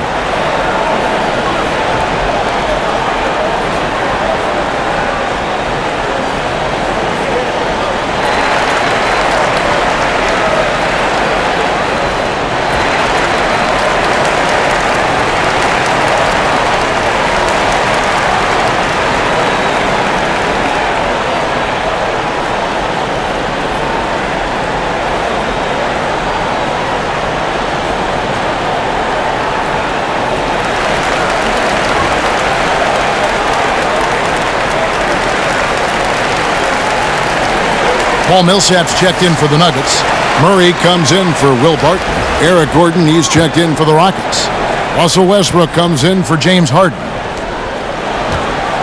Paul Millsap's checked in for the Nuggets. Murray comes in for Will Barton. Eric Gordon, he's checked in for the Rockets. Russell Westbrook comes in for James Harden.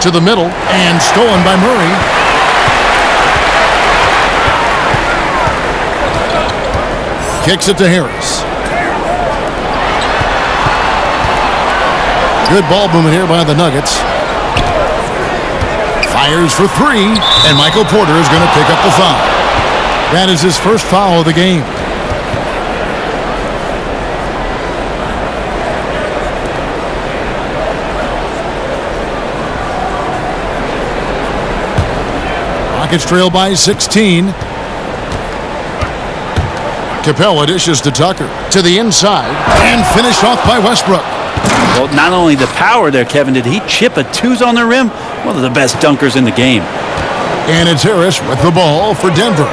To the middle, and stolen by Murray. Kicks it to Harris. Good ball movement here by the Nuggets. Fires for three, and Michael Porter is going to pick up the foul. That is his first foul of the game. Rockets trail by 16. Capella dishes to Tucker. To the inside, and finished off by Westbrook. Well, not only the power there, Kevin, did he chip a twos on the rim? One of the best dunkers in the game. And it's Harris with the ball for Denver.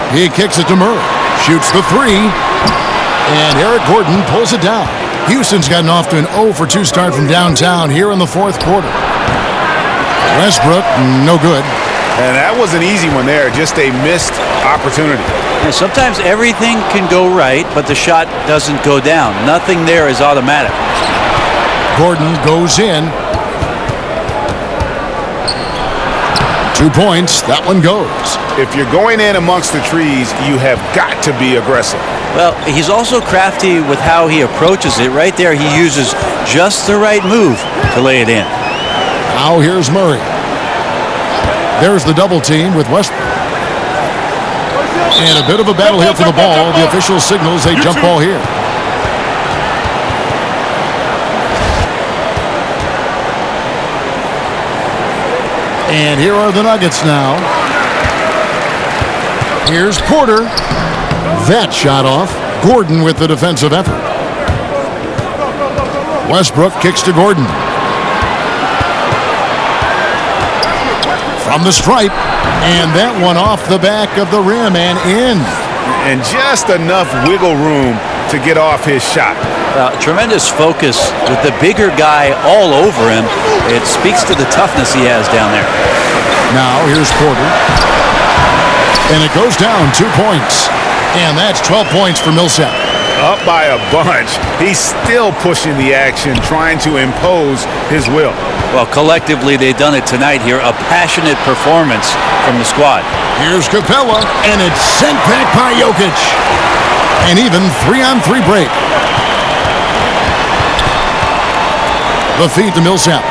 He kicks it to Murray. Shoots the three. And Eric Gordon pulls it down. Houston's gotten off to an 0 for 2 start from downtown here in the fourth quarter. Westbrook, no good. And that was an easy one there, just a missed opportunity. And sometimes everything can go right, but the shot doesn't go down. Nothing there is automatic. Gordon goes in. 2 points. That one goes. If you're going in amongst the trees, you have got to be aggressive. Well, he's also crafty with how he approaches it. Right there, he uses just the right move to lay it in. Now here's Murray. There's the double team with Westbrook. And a bit of a battle here for the ball. The official signals a jump ball here. And here are the Nuggets now. Here's Porter. That shot off. Gordon with the defensive effort. Westbrook kicks to Gordon. From the stripe. And that one off the back of the rim and in. And just enough wiggle room to get off his shot. Tremendous focus with the bigger guy all over him. It speaks to the toughness he has down there. Now here's Porter. And it goes down 2 points. And that's 12 points for Millsap. Up by a bunch. He's still pushing the action, trying to impose his will. Well, collectively, they've done it tonight here. A passionate performance from the squad. Here's Capella, and it's sent back by Jokic. An even 3-on-3 break. The feed to Millsap.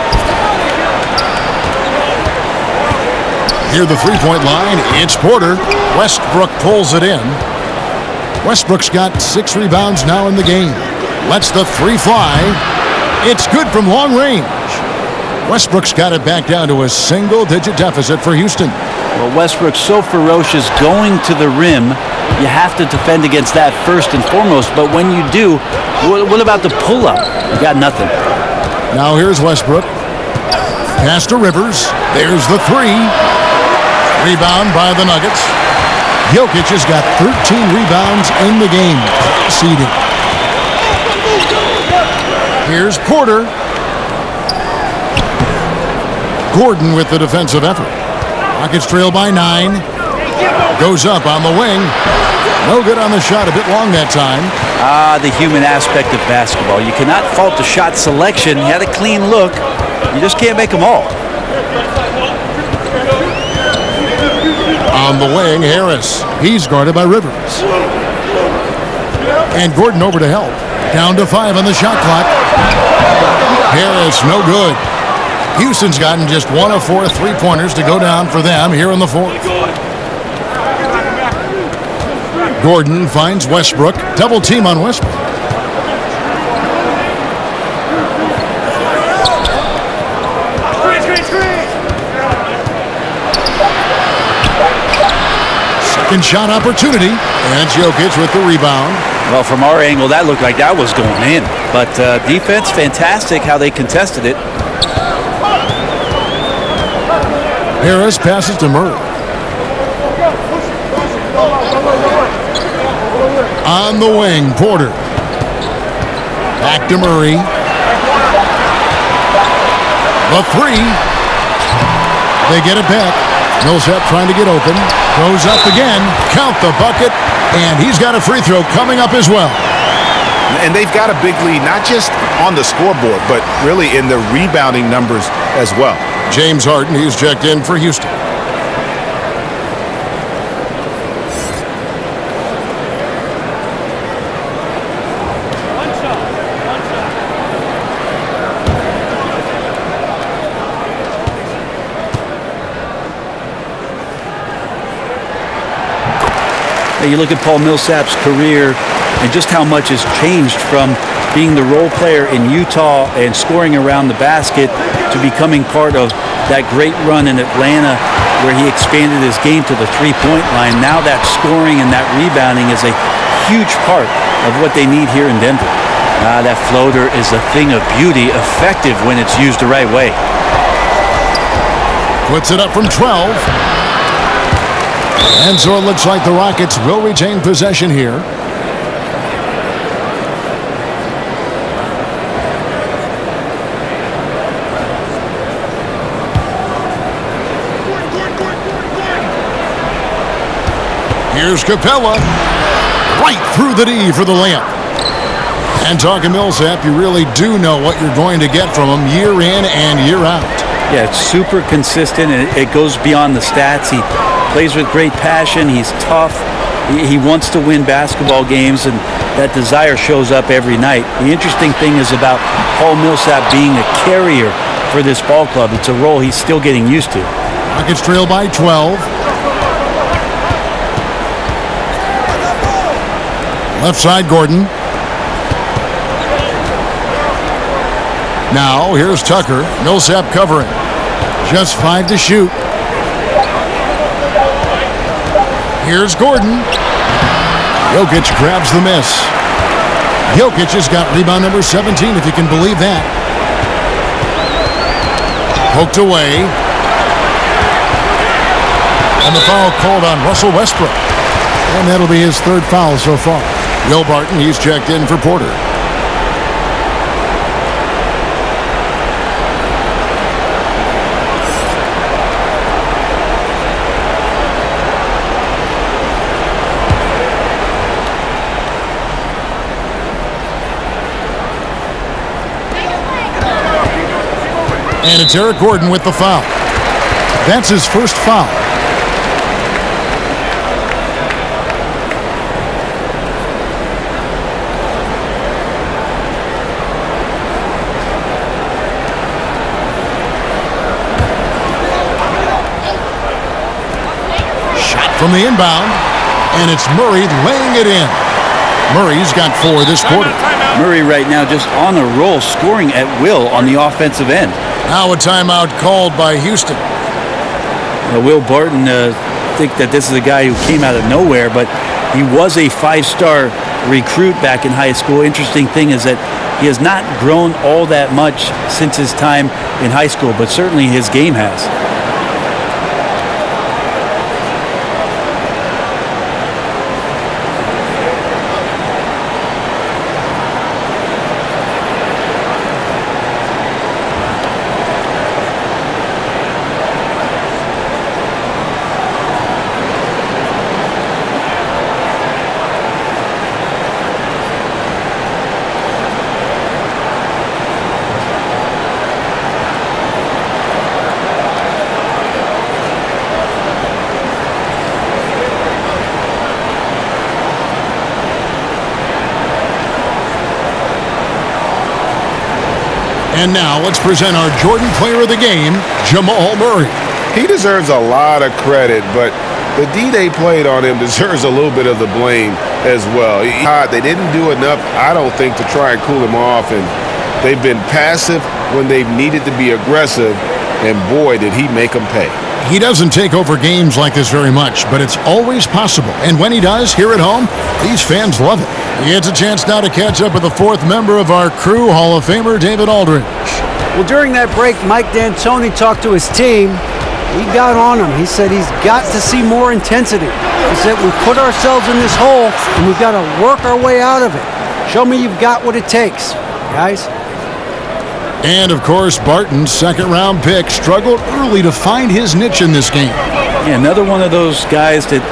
Near the three-point line, it's Porter. Westbrook pulls it in. Westbrook's got 6 rebounds now in the game. Lets the three fly. It's good from long range. Westbrook's got it back down to a single-digit deficit for Houston. Well, Westbrook's so ferocious going to the rim. You have to defend against that first and foremost. But when you do, what about the pull-up? You got nothing. Now here's Westbrook. Pass to Rivers. There's the three. Rebound by the Nuggets. Jokic has got 13 rebounds in the game. Seeding. Here's Porter. Gordon with the defensive effort. Rockets trail by 9. Goes up on the wing. No good on the shot. A bit long that time. The human aspect of basketball. You cannot fault the shot selection. He had a clean look. You just can't make them all. On the wing, Harris. He's guarded by Rivers. And Gordon over to help. Down to 5 on the shot clock. Harris, no good. Houston's gotten just 1 of 4 three-pointers to go down for them here in the fourth. Gordon finds Westbrook. Double team on Westbrook. Second shot opportunity. And Jokic with the rebound. Well, from our angle, that looked like that was going in. But defense, fantastic how they contested it. Harris passes to Murray. On the wing, Porter. Back to Murray. The three. They get it back. Millsap trying to get open. Goes up again. Count the bucket. And he's got a free throw coming up as well. And they've got a big lead, not just on the scoreboard, but really in the rebounding numbers as well. James Harden, he's checked in for Houston. You look at Paul Millsap's career and just how much has changed from being the role player in Utah and scoring around the basket to becoming part of that great run in Atlanta where he expanded his game to the three-point line. Now that scoring and that rebounding is a huge part of what they need here in Denver. That floater is a thing of beauty, effective when it's used the right way. Puts it up from 12. And so it looks like the Rockets will retain possession here. Here's Capella. Right through the D for the layup. And talking Millsap, you really do know what you're going to get from him year in and year out. Yeah, it's super consistent, and it goes beyond the stats. He plays with great passion. He's tough. He wants to win basketball games, and that desire shows up every night. The interesting thing is about Paul Millsap being a carrier for this ball club. It's a role he's still getting used to. Rockets trail by 12. Left side, Gordon. Now, here's Tucker. Millsap covering. Just 5 to shoot. Here's Gordon. Jokic grabs the miss. Jokic has got rebound number 17, if you can believe that. Poked away. And the foul called on Russell Westbrook. And that'll be his 3rd foul so far. Will Barton, he's checked in for Porter. And it's Eric Gordon with the foul. That's his 1st foul. Shot from the inbound, and it's Murray laying it in. Murray's got 4 this quarter. Murray right now just on a roll, scoring at will on the offensive end. Now a timeout called by Houston. Will Barton think that this is a guy who came out of nowhere, but he was a 5-star recruit back in high school. Interesting thing is that he has not grown all that much since his time in high school, but certainly his game has. And now let's present our Jordan Player of the Game, Jamal Murray. He deserves a lot of credit, but the D they played on him deserves a little bit of the blame as well. They didn't do enough, I don't think, to try and cool him off, and they've been passive when they've needed to be aggressive, and boy, did he make them pay. He doesn't take over games like this very much, but it's always possible. And when he does, here at home, these fans love it. He gets a chance now to catch up with the 4th member of our crew, Hall of Famer David Aldridge. Well, during that break, Mike D'Antoni talked to his team. He got on him. He said he's got to see more intensity. He said we put ourselves in this hole, and we've got to work our way out of it. Show me you've got what it takes, guys. And, of course, Barton's 2nd-round pick struggled early to find his niche in this game. Yeah, another one of those guys that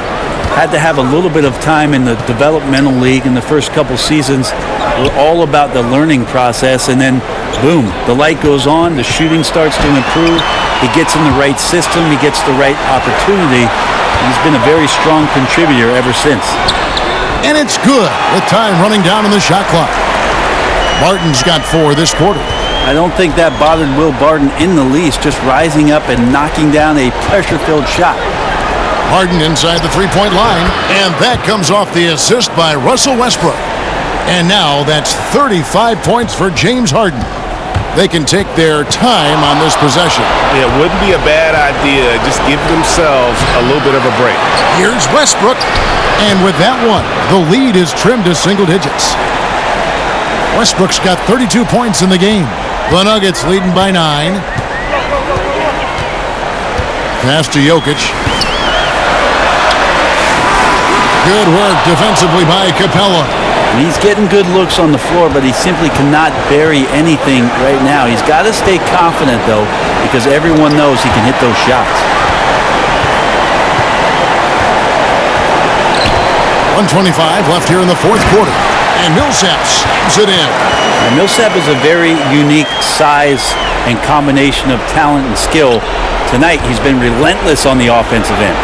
had to have a little bit of time in the developmental league in the first couple seasons. We're all about the learning process, and then, boom, the light goes on, the shooting starts to improve, he gets in the right system, he gets the right opportunity. He's been a very strong contributor ever since. And it's good with time running down on the shot clock. Barton's got 4 this quarter. I don't think that bothered Will Barton in the least, just rising up and knocking down a pressure-filled shot. Harden inside the 3-point line, and that comes off the assist by Russell Westbrook. And now that's 35 points for James Harden. They can take their time on this possession. It wouldn't be a bad idea. Just give themselves a little bit of a break. Here's Westbrook, and with that one, the lead is trimmed to single digits. Westbrook's got 32 points in the game. The Nuggets leading by 9. Pass to Jokic. Good work defensively by Capella. He's getting good looks on the floor, but he simply cannot bury anything right now. He's got to stay confident, though, because everyone knows he can hit those shots. 1:25 left here in the 4th quarter. And Millsap slams it in. And Millsap is a very unique size and combination of talent and skill. Tonight, he's been relentless on the offensive end.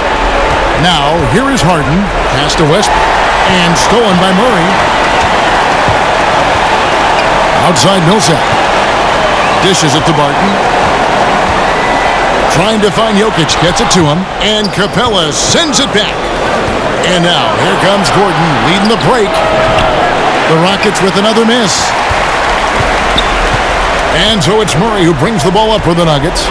Now, here is Harden. Pass to Westbrook. And stolen by Murray. Outside Millsap. Dishes it to Barton. Trying to find Jokic, gets it to him, and Capella sends it back. And now, here comes Gordon leading the break. The Rockets with another miss. And so it's Murray who brings the ball up for the Nuggets.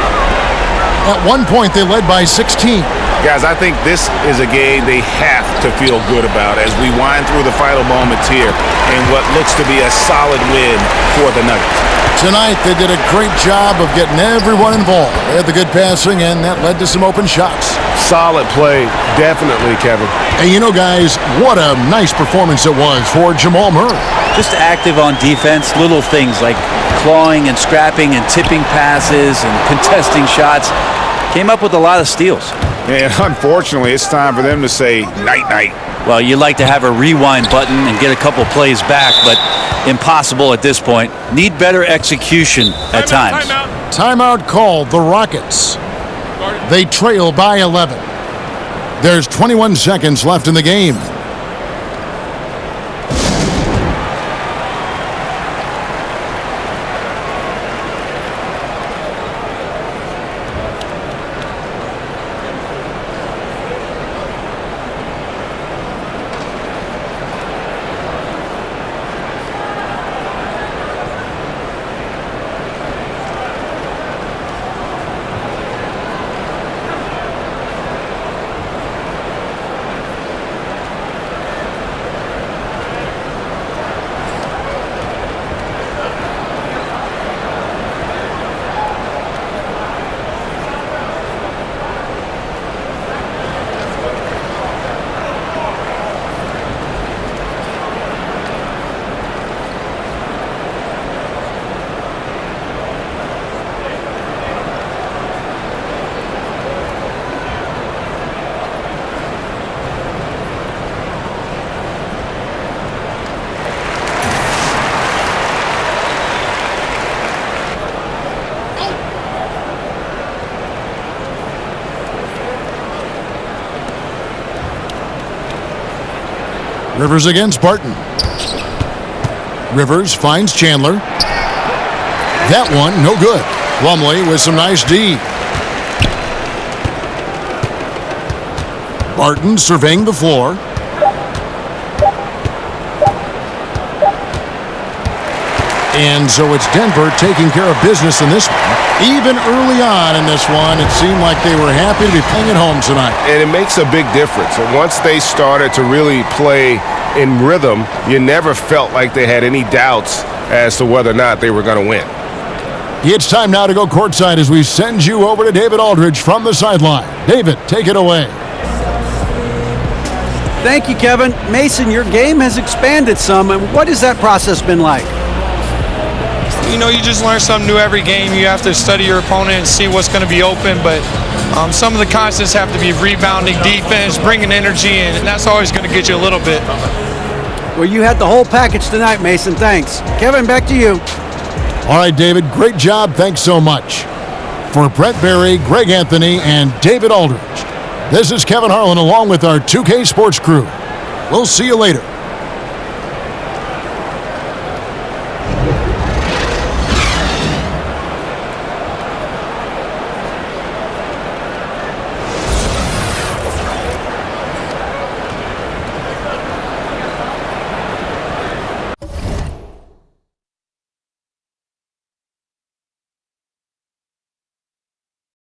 At one point, they led by 16. Guys, I think this is a game they have to feel good about as we wind through the final moments here in what looks to be a solid win for the Nuggets. Tonight, they did a great job of getting everyone involved. They had the good passing, and that led to some open shots. Solid play, definitely, Kevin. And you know, guys, what a nice performance it was for Jamal Murray. Just active on defense, little things like clawing and scrapping and tipping passes and contesting shots. Came up with a lot of steals. And unfortunately, it's time for them to say night-night. Well, you'd like to have a rewind button and get a couple plays back, but impossible at this point. Need better execution at times. Timeout called, the Rockets. They trail by 11. There's 21 seconds left in the game. Rivers against Barton. Rivers finds Chandler. That one, no good. Plumlee with some nice D. Barton surveying the floor. And so it's Denver taking care of business in this one. Even early on in this one, it seemed like they were happy to be playing at home tonight. And it makes a big difference. And once they started to really play in rhythm, you never felt like they had any doubts as to whether or not they were going to win. It's time now to go courtside as we send you over to David Aldridge from the sideline. David, take it away. Thank you, Kevin. Mason, your game has expanded some. And what has that process been like? You know, you just learn something new every game. You have to study your opponent and see what's going to be open, but some of the constants have to be rebounding, defense, bringing energy, and that's always going to get you a little bit. Well, you had the whole package tonight, Mason. Thanks. Kevin, back to you. All right, David, great job. Thanks so much. For Brett Berry, Greg Anthony, and David Aldridge, this is Kevin Harlan along with our 2K Sports crew. We'll see you later.